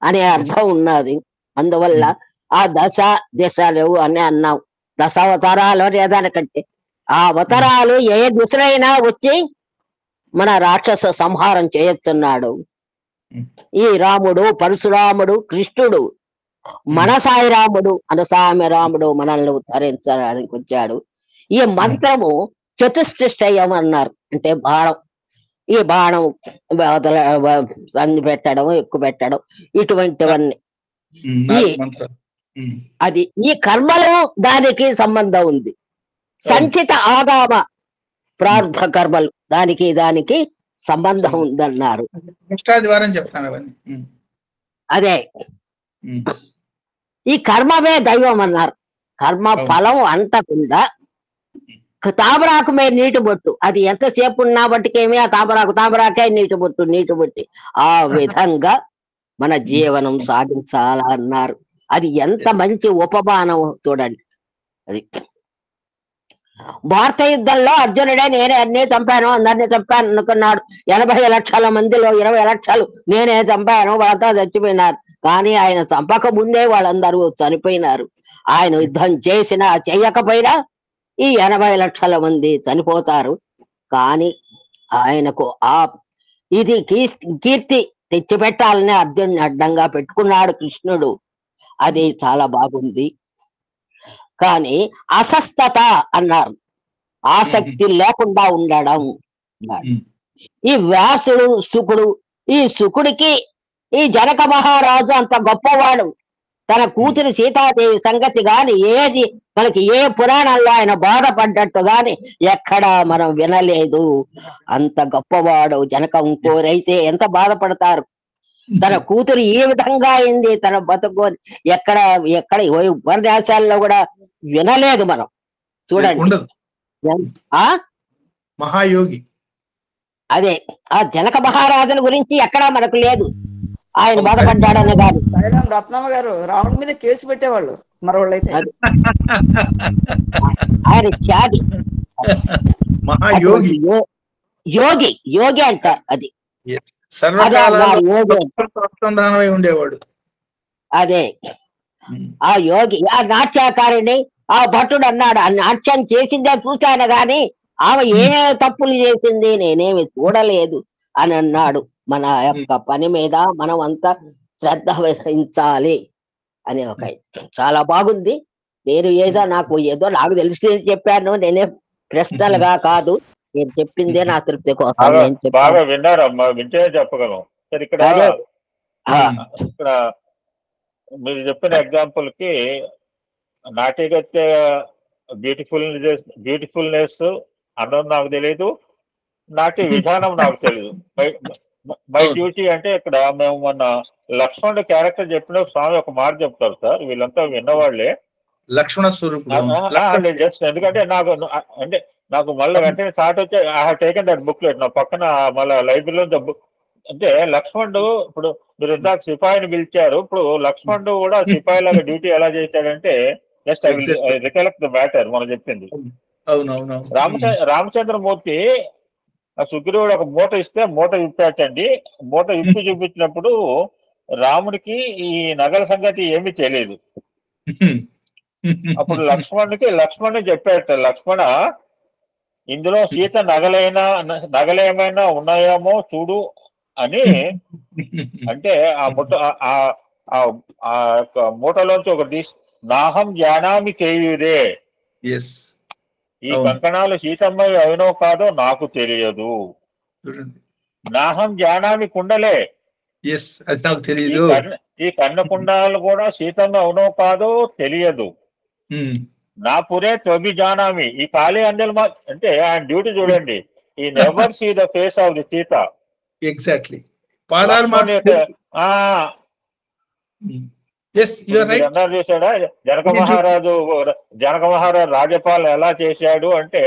అనే అర్థం ఉన్నది. అందువల్ల ఆ దశ దిశలు అని అన్నాం. దశావతారాలు అనేదానికంటే ఆ అవతారాలు ఏ దిశనైనా వచ్చి మన రాక్షస సంహారం చేయొచ్చున్నాడు. ఈ రాముడు, పరశురాముడు, కృష్ణుడు, మన సాయి రాముడు, అనసామి రాముడు మనల్ని ఉద్ధరించడానికి వచ్చాడు. ఈ మంత్రము చతుష్టయం అన్నారు, అంటే బాణం. ఈ బాణం సంధి పెట్టడం, ఎక్కువ పెట్టడం, ఇటువంటివన్నీ అది ఈ కర్మలు దానికి సంబంధం ఉంది. సంచిత ఆగామ ప్రార్థ కర్మలు దానికి సంబంధం ఉందన్నారు. అదే ఈ కర్మమే దైవం అన్నారు. కర్మ ఫలం అంటకుండా తామరాకు మీద నీటి బొట్టు, అది ఎంతసేపు ఉన్నా బట్టికేమి ఆ తామరాకే నీటి బొట్టి ఆ విధంగా మన జీవనం సాగించాలా అన్నారు. అది ఎంత మంచి ఉపమానం చూడండి. అది భారత యుద్ధంలో అర్జునుడే నేనే అన్నీ చంపాను, అందరినీ చంపాను అనుకున్నాడు. 80 లక్షల మందిలో 20 లక్షలు నేనే చంపాను, వాళ్ళంతా చచ్చిపోయినారు. కానీ ఆయన చంపక ముందే వాళ్ళందరూ చనిపోయినారు. ఆయన యుద్ధం చేసినా చెయ్యకపోయినా ఈ 80 లక్షల మంది చనిపోతారు. కానీ ఆయనకు ఇది కీర్తి తెచ్చిపెట్టాలని అర్జునుని అడ్డంగా పెట్టుకున్నాడు కృష్ణుడు. అది చాలా బాగుంది. కానీ అసస్తత అన్నారు, ఆసక్తి లేకుండా ఉండడం. ఈ వ్యాసుడు, శుకుడు, ఈ శుకుడికి ఈ జనక మహారాజు అంత గొప్పవాడు. తన కూతురు సీతాదేవి సంగతి గాని ఏది మనకి ఏ పురాణంలో ఆయన బాధపడ్డట్టు గాని ఎక్కడా మనం వినలేదు. అంత గొప్పవాడు జనక. ఇంకోరైతే ఎంత బాధపడతారు. తన కూతురు ఈ విధంగా అయింది, తన బతుకు ఎక్కడ ఉపన్యాసాల్లో కూడా వినలేదు మనం. చూడండి మహాయోగి. అదే ఆ జనక మహారాజుల గురించి ఎక్కడా మనకు లేదు. ఆయన బాధపడ్డాడని కాదు. రత్నమ్మ గారు రాముడి మీద కేసు పెట్టేవాళ్ళు మరోళ్ళైతే. ఆయన త్యాగి, మహాయోగి, యోగి అంటారు. అది ఉండేవాడు. అదే ఆ యోగి. ఆ నాట్యకారిణి ఆ భటుడు అన్నాడు, ఆ నాట్యం చేసిందే చూశాను గాని ఆమె ఏమేమి తప్పులు చేసింది నేనేమి చూడలేదు అని అన్నాడు. మన యొక్క పని మీద మనం అంతా శ్రద్ధ వహించాలి అని ఒక చాలా బాగుంది. నేను నాకు తెలిసి చెప్పాను, నేనే ప్రశ్నలుగా కాదు, నేను చెప్పిందే నా తృప్తి కోసం నేను బాగా విన్నారమ్మా, వింటేనే చెప్పగలం. సరే, ఇక్కడ మీరు చెప్పిన ఎగ్జాంపుల్ కి నాట్యగత్య బ్యూటిఫుల్నెస్ అన్నది నాకు తెలియదు, నాట్య విధానం నాకు తెలియదు. మై డ్యూటీ అంటే ఇక్కడ మేము మొన్న లక్ష్మణుడు క్యారెక్టర్ చెప్పిన స్వామి ఒక మాట చెప్తారు సార్, వీళ్ళంతా విన్నవాళ్లే. లక్ష్మణ స్వరూపుడు జస్ట్ ఎందుకంటే నాకు మళ్ళీ వెంటనే స్టార్ట్ వచ్చి I have taken that booklet నా పక్కన మళ్ళీ లైబ్రరీలో బుక్. అంటే లక్ష్మణుడు ఇప్పుడు మీరు ఇందాక సిపాయిని పిలిచారు, ఇప్పుడు లక్ష్మణుడు కూడా సిపాయి లాగా డ్యూటీ ఎలా చేశాడంటే just I will recollect the matter మనం చెప్పింది. రామచంద్రమూర్తి సుగ్రీవుడు ఒక మూట ఇస్తే మూట విప్పాటండి. మూట విప్పి చూపించినప్పుడు రాముడికి ఈ నగల సంగతి ఏమీ తెలియదు. అప్పుడు లక్ష్మణుడు చెప్పాడు, లక్ష్మణ ఇందులో సీత నగలేమైనా ఉన్నాయేమో చూడు అని. అంటే ఆ మూటలోంచి ఒకటి నాహం జానామి కేయురే, ఈ కంకణాలు సీతమ్మవి అవునో కాదో నాకు తెలియదు. నాహం జానామి కుండలే, అది నాకు తెలియదు. ఈ కన్నకుండాలు కూడా సీతమ్మ అవునో కాదో తెలియదు. నా పురే తొమ్మి జానామి, ఈ ఖాళీ అందెలు అంటే ఆయన డ్యూటీ చూడండి. ఈ never see the face of the Sita. Exactly. చూసాడా జనక మహారాజు రాజ్యపాలన ఎలా చేశాడు అంటే,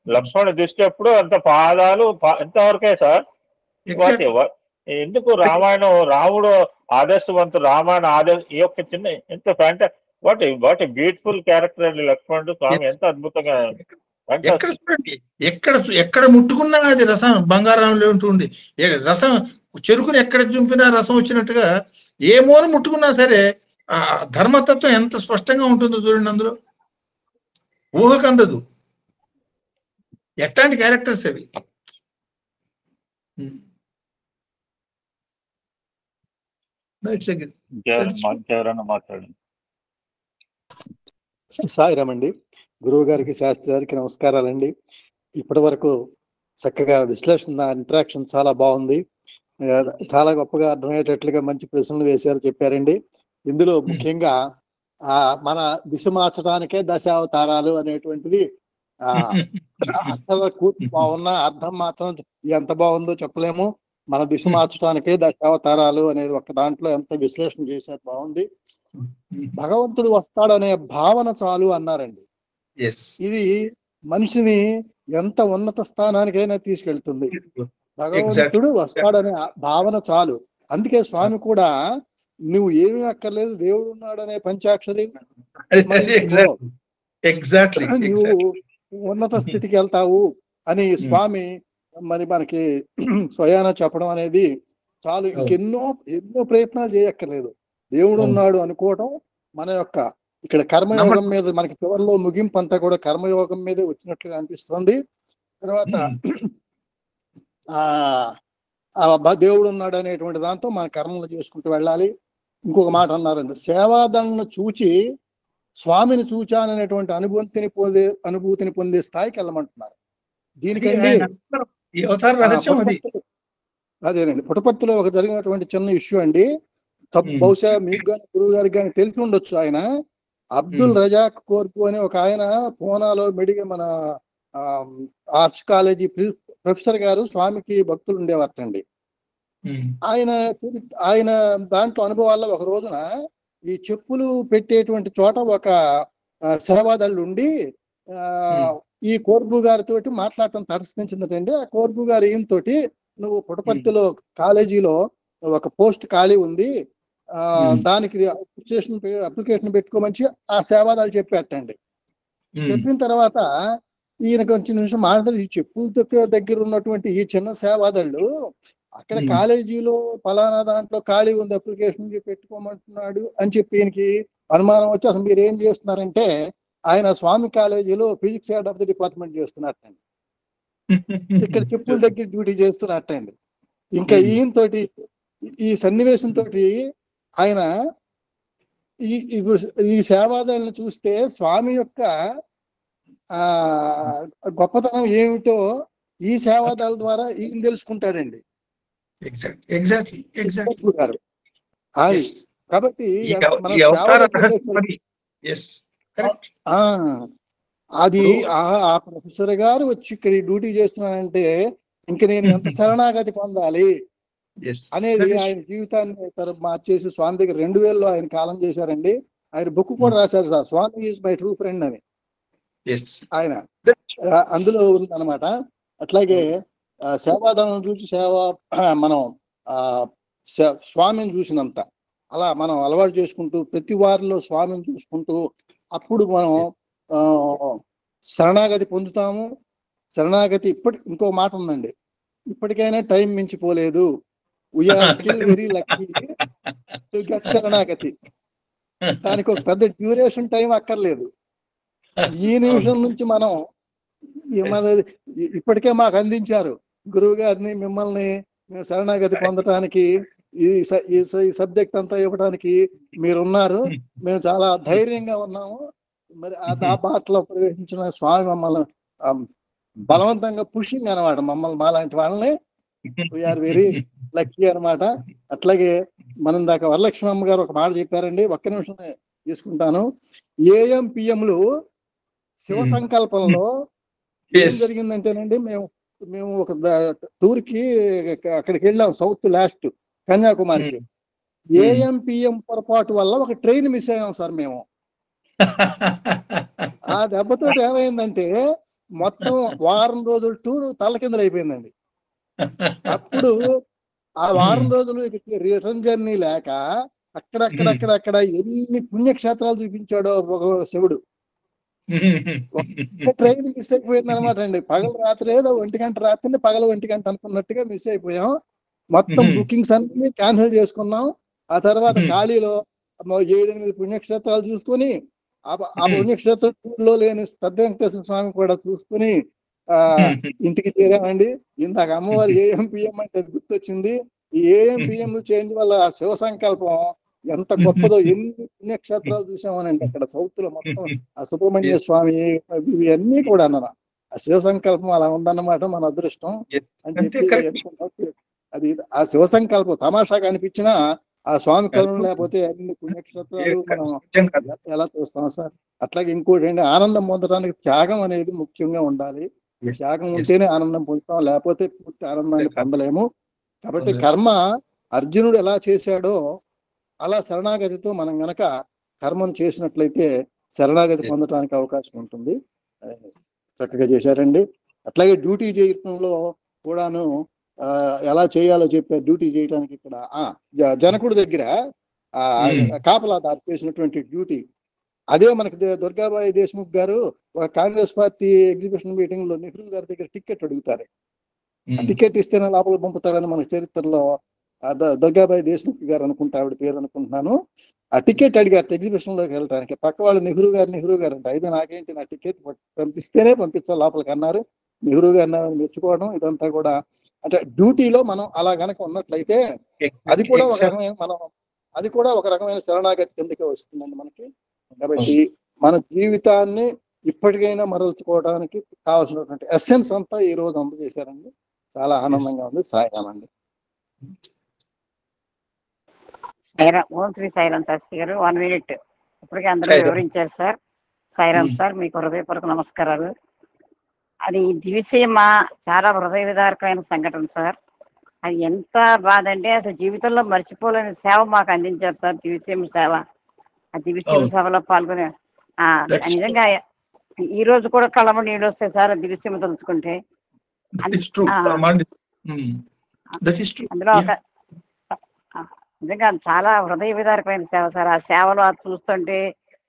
లక్ష్మణుడి దృష్టి ఎప్పుడు అంత పాదాలు ఎంతవరకే సార్. ఎందుకు రామాయణం, రాముడు ఆదర్శవంతుడు, రామాయణ ఈ యొక్క చిన్న ఎంత వాట్ బ్యూటిఫుల్ క్యారెక్టర్ అండి లక్ష్మణుడు. స్వామి ఎంత అద్భుతంగా. ఎక్కడ ముట్టుకున్నా అది రసం బంగారంలో ఉంటుంది. రసం చెరుకుని ఎక్కడ చుంపినా రసం వచ్చినట్టుగా ఏ మూల ముట్టుకున్నా సరే ఆ ధర్మతత్వం ఎంత స్పష్టంగా ఉంటుందో చూడండి. అందులో ఊహకందదు. ఎట్లాంటి క్యారెక్టర్స్ అవి. మాట్లాడండి. సాయిరామండి. గురువు గారికి, శాస్త్రి గారికి నమస్కారాలండి. ఇప్పటి వరకు చక్కగా విశ్లేషణ, ఇంటరాక్షన్ చాలా బాగుంది. చాలా గొప్పగా అర్థమయ్యేటట్లుగా మంచి ప్రశ్నలు వేశారు, చెప్పారండి. ఇందులో ముఖ్యంగా మన దిశ మార్చడానికే దశావతారాలు అనేటువంటిది బాగున్న అర్థం మాత్రం ఎంత బాగుందో చెప్పలేము. మన దిశ మార్చడానికే దశావతారాలు అనేది ఒక దాంట్లో ఎంత విశ్లేషణ చేశారు, బాగుంది. భగవంతుడు వస్తాడనే భావన చాలు అన్నారండి. ఇది మనిషిని ఎంత ఉన్నత స్థానానికైనా తీసుకెళ్తుంది. భగవంతుడు వస్తాడనే భావన చాలు. అందుకే స్వామి కూడా నువ్వు ఏమీ అక్కర్లేదు, దేవుడు ఉన్నాడనే పంచాక్షరి నువ్వు ఉన్నత స్థితికి వెళ్తావు అని స్వామి మరి మనకి స్వయాన చెప్పడం అనేది చాలు. ఇంకెన్నో ప్రయత్నాలు చేయక్కర్లేదు. దేవుడు ఉన్నాడు అనుకోవడం మన యొక్క ఇక్కడ కర్మయోగం మీద మనకి చివరిలో ముగింపు అంతా కూడా కర్మయోగం మీదే వచ్చినట్లుగా అనిపిస్తుంది. తర్వాత దేవుడు ఉన్నాడు అనేటువంటి దాంతో మన కర్మలు చేసుకుంటూ వెళ్ళాలి. ఇంకొక మాట అన్నారండి, సేవాదళను చూచి స్వామిని చూచాననేటువంటి అనుభూతిని పొందే స్థాయికి వెళ్ళమంటున్నారు. దీనికండి అదేనండి పుట్టపర్తిలో ఒక జరిగినటువంటి చిన్న ఇష్యూ అండి. బహుశా మీకు కానీ గురువు గారికి కానీ తెలిసి ఉండొచ్చు. ఆయన అబ్దుల్ రజాక్ కోర్పు అని ఒక ఆయన పూనాలో మన ఆర్ట్స్ కాలేజీ ప్రొఫెసర్ గారు స్వామికి భక్తులు ఉండేవారటండి. ఆయన దాంట్లో అనుభవాల్లో ఒక రోజున ఈ చెప్పులు పెట్టేటువంటి చోట ఒక సేవాదళ్ళు ఉండి ఈ కోర్బు గారితో మాట్లాడటం తటస్థించిందటండి. ఆ కోర్బు గారు ఈయనతోటి, నువ్వు పుట్టపర్తిలో కాలేజీలో ఒక పోస్ట్ ఖాళీ ఉంది, దానికి అప్లికేషన్ పెట్టుకోమని ఆ సేవాదాలు చెప్పారటండి. చెప్పిన తర్వాత ఈయన కొంచెం నిమిషం మాట్లాడి, ఈ చెప్పుల దగ్గర ఉన్నటువంటి ఈ చిన్న సేవాదళ్ళు అక్కడ కాలేజీలో ఫలానా దాంట్లో ఖాళీ ఉంది, అప్లికేషన్ పెట్టుకోమంటున్నాడు అని చెప్పి ఈయనకి అనుమానం వచ్చి, అసలు మీరు ఏం చేస్తున్నారంటే ఆయన స్వామి కాలేజీలో physics head of the department చేస్తున్నట్టండి, ఇక్కడ చెప్పుల దగ్గర డ్యూటీ చేస్తున్నట్టండి. ఇంకా ఈయనతోటి ఈ సన్నివేశంతో ఆయన ఈ సేవాదాలను చూస్తే స్వామి యొక్క గొప్పతనం ఏమిటో ఈ సేవాదాల ద్వారా ఈయన తెలుసుకుంటాడండి. కాబట్టి అది ఆ ప్రొఫెసర్ గారు వచ్చి ఇక్కడ డ్యూటీ చేస్తున్నానంటే ఇంక నేను ఎంత శరణాగతి పొందాలి అనేది ఆయన జీవితాన్ని మార్చేసి స్వామి దగ్గర 2000లో ఆయన కాలం చేశారండి. ఆయన బుక్ కూడా రాశారు sir, Swami is my true friend అని. ఆయన అందులో ఉందన్నమాట. అట్లాగే సేవాదానం చూసి మనం స్వామిని చూసినంత అలా మనం అలవాటు చేసుకుంటూ ప్రతి వారిలో స్వామిని చూసుకుంటూ అప్పుడు మనం శరణాగతి పొందుతాము. శరణాగతి ఇంకో మాట ఉందండి, ఇప్పటికైనా టైం మించిపోలేదు. We are still very lucky to get శరణాగతి. దానికి ఒక పెద్ద డ్యూరేషన్ టైం అక్కర్లేదు. ఈ నిమిషం నుంచి మనం ఇప్పటికే మాకు అందించారు గురువు గారిని, మిమ్మల్ని మేము శరణాగతి పొందటానికి, ఈ సబ్జెక్ట్ అంతా ఇవ్వడానికి మీరున్నారు. మేము చాలా ధైర్యంగా ఉన్నాము. మరి ఆ బాటలో ప్రవేశించిన స్వామి మమ్మల్ని బలవంతంగా పుషింగ్ అనమాట. మమ్మల్ని మాలాంటి వాళ్ళని వీఆర్ వెరీ లక్కీ అనమాట. అట్లాగే మనం దాకా వరలక్ష్మమ్మ గారు ఒక మాట చెప్పారండి, ఒక్క నిమిషం తీసుకుంటాను. ఏఎం పిఎంలు శివ సంకల్పంలో ఏం జరిగిందంటేనండి, మేము ఒక టూర్ కి అక్కడికి వెళ్ళాం, సౌత్ లాస్ట్ కన్యాకుమారికి. ఏఎం పిఎం పొరపాటు వల్ల ఒక ట్రైన్ మిస్ అయ్యాం సార్ మేము. ఆ దెబ్బతో ఏమైందంటే మొత్తం వారం రోజుల టూర్ తలకిందలు అయిపోయిందండి. అప్పుడు ఆ వారం రోజులు రిటర్న్ జర్నీ లేక అక్కడక్కడ ఎన్ని పుణ్యక్షేత్రాలు చూపించాడో ఒక శివుడు. ట్రైన్ మిస్ అయిపోయింది అనమాట అండి. పగలు రాత్రి ఏదో 1 గంట రాత్రి పగల 1 గంట అనుకున్నట్టుగా మిస్ అయిపోయాం. మొత్తం బుకింగ్స్ అన్ని క్యాన్సిల్ చేసుకున్నాం. ఆ తర్వాత ఖాళీలో 7-8 పుణ్యక్షేత్రాలు చూసుకొని, ఆ పుణ్యక్షేత్రంలో లేని పెద్ద వెంకటేశ్వర స్వామి కూడా చూసుకుని ఇంటికి చేరామండి. ఇందాక అమ్మవారి ఏఎంపిఎం అంటే గుర్తొచ్చింది. ఈ ఏఎంపిఎం చేంజ్ వల్ల ఆ శివ సంకల్పం ఎంత గొప్పదో, ఎన్ని పుణ్యక్షేత్రాలు చూసామనండి అక్కడ సౌత్ లో. మొత్తం ఆ సుబ్రహ్మణ్య స్వామి ఇవన్నీ కూడా అన్న ఆ శివ సంకల్పం అలా ఉందన్నమాట. మన అదృష్టం అని చెప్పి అది ఆ శివ సంకల్పం తమాషాగా అనిపించినా ఆ స్వామి కరుణ లేకపోతే అన్ని పుణ్యక్షేత్రాలు మనం ఎలా చూస్తాం సార్. అట్లాగే ఇంకోటి ఏంటి, ఆనందం పొందడానికి త్యాగం అనేది ముఖ్యంగా ఉండాలి. త్యాగం ఉంటేనే ఆనందం పొందుతాం, లేకపోతే పూర్తి ఆనందాన్ని పొందలేము. కాబట్టి కర్మ అర్జునుడు ఎలా చేశాడో అలా శరణాగతితో మనం గనక కర్మను చేసినట్లయితే శరణాగతి పొందడానికి అవకాశం ఉంటుంది. చక్కగా చేశారండి. అట్లాగే డ్యూటీ చేయటంలో కూడాను ఎలా చేయాలో చెప్పారు. డ్యూటీ చేయడానికి ఇక్కడ జనకుడి దగ్గర కాపలాదారు చేసినటువంటి డ్యూటీ అదే మనకి దుర్గాబాయి దేశ్ముఖ్ గారు కాంగ్రెస్ పార్టీ ఎగ్జిబిషన్ మీటింగ్ లో నెహ్రూ గారి దగ్గర టికెట్ అడుగుతారు. ఆ టికెట్ ఇస్తేనే లోపల పంపుతారని మన చరిత్రలో దుర్గాబాయి దేశ్ముఖ్ గారు అనుకుంటా, ఆవిడ పేరు అనుకుంటున్నాను. ఆ టికెట్ అడిగారు ఎగ్జిబిషన్ లోకి వెళ్ళడానికి. పక్క వాళ్ళు నెహ్రూ గారు అంటే అయితే నాకేంటి, నా టికెట్ పంపిస్తేనే పంపించాలి లోపలికి అన్నారు. నెహ్రూ గారిని మెచ్చుకోవడం ఇదంతా కూడా అంటే డ్యూటీలో మనం అలా గనక ఉన్నట్లయితే అది కూడా ఒక రకమైన శరణాగతి కిందకే వస్తుందండి మనకి. కాబట్టి మన జీవితాన్ని ఇప్పటికైనా మరల్చుకోవడానికి కావాల్సినటువంటి ఎస్సెన్స్ అంతా ఈ రోజు అందజేశారండి. చాలా ఆనందంగా ఉంది. సాయిరామండి. ఓం శ్రీ సాయిరాం శాస్త్రి గారు 1 minute ఇప్పటికే అందరూ వివరించారు సార్. సాయిరాం సార్, మీకు హృదయపూర్వక నమస్కారాలు. అది దివిసీమ చాలా హృదయ విదారకమైన సంఘటన సార్. అది ఎంత బాధ అంటే అసలు జీవితంలో మర్చిపోలేని సేవ మాకు అందించారు సార్. దివిసీమ సేవ, ఆ దివిసీమ సేవలో పాల్గొనే నిజంగా ఈ రోజు కూడా కళ్ళము నీళ్ళు వస్తాయి సార్ దివిసీమ తలుచుకుంటే. అందులో ఒక నిజంగా చాలా హృదయ విదారకమైన సేవ సార్. ఆ సేవలో అది చూస్తుంటే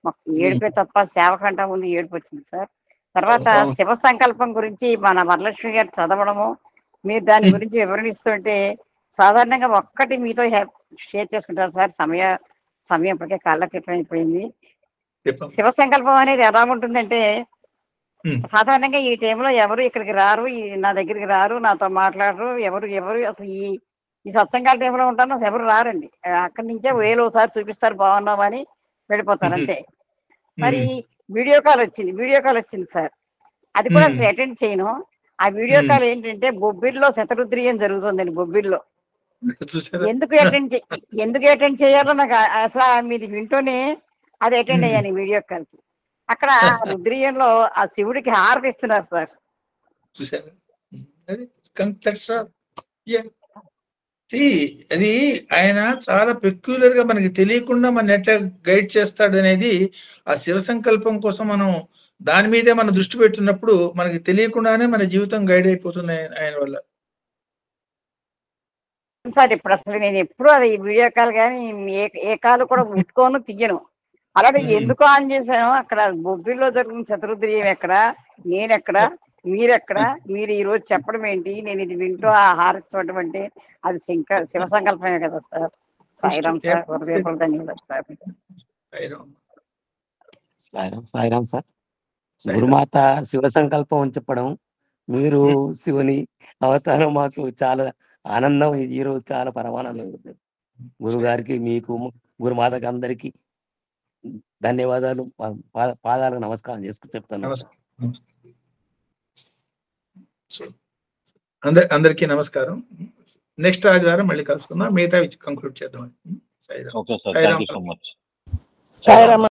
మాకు ఏడుపే తప్ప సేవ కంటే ముందు ఏడుపు వచ్చింది సార్. తర్వాత శివ సంకల్పం గురించి మన వరలక్ష్మి గారు చదవడము, మీరు దాని గురించి వివరణిస్తుంటే సాధారణంగా ఒక్కటి మీతో షేర్ చేసుకుంటారు సార్. సమయం ఇప్పటికే కాళ్ళ క్రితం అయిపోయింది. శివ సంకల్పం అనేది ఎలా ఉంటుందంటే, సాధారణంగా ఈ టైంలో ఎవరు ఇక్కడికి రారు, నా దగ్గరికి రారు, నాతో మాట్లాడరు, ఎవరు అసలు ఈ సత్సంగాల టైంలో ఉంటాను ఎవరు రారండి. అక్కడి నుంచే వేలోసారి చూపిస్తారు బాగున్నావు అని వెళ్ళిపోతారు అంతే. మరి వీడియో కాల్ వచ్చింది సార్. అది కూడా అసలు అటెండ్ చేయను. ఆ వీడియో కాల్ ఏంటంటే బొబ్బిల్లో శతరుద్రియం జరుగుతుందండి. బొబ్బిల్లో ఎందుకు అటెండ్ చేయాలో నాకు అసలు మీది వింటూనే అది అటెండ్ అయ్యాను వీడియో కాల్ కి. అక్కడ రుద్రియంలో ఆ శివుడికి హారతి ఇస్తున్నారు సార్. అది ఆయన చాలా పెక్యులర్ గా మనకి తెలియకుండా మన ఎట్లా గైడ్ చేస్తాడు అనేది ఆ శివ సంకల్పం కోసం మనం దాని మీదే మన దృష్టి పెట్టినప్పుడు మనకి తెలియకుండానే మన జీవితం గైడ్ అయిపోతుంది ఆయన వల్ల సార్. ఇప్పుడు అసలు నేను ఎప్పుడు అది వీడియో కాల్ కానీ ఏ కాల్ కూడా ముట్టుకోను, తీయను. అలాగే ఎందుకు ఆన్ చేశాను, అక్కడ బొబ్బిల్లో జరుగుతున్న శతరుద్రియం ఎక్కడ, నేనెక్కడ, మీరెక్కడ, మీరు ఈ రోజు చెప్పడం ఏంటి, నేను ఇది వింటూ ఆ హారతి చూడటం అంటే అది శివ సంకల్పమే కదా సార్. సాయిరాం సార్, హృదయపూర్వక ధన్యవాదాలు సార్. సాయిరామ్. సాయిరామ్ సార్. గురుమాత శివ సంకల్పం చెప్పడం, మీరు శివుని అవతారం మాకు చాలా ఆనందం. ఈ రోజు చాలా పరమానందం. గురుగారికి, మీకు, గురుమాతకి అందరికి ధన్యవాదాలు. పాదాలకు నమస్కారం చేసుకుని చెప్తాను. అందరికీ నమస్కారం. నెక్స్ట్ ఆదివారం మళ్ళీ కలుసుకుందాం. మిగతా కంక్లూడ్ చేద్దాం. Okay sir, thank you so much. Sairam.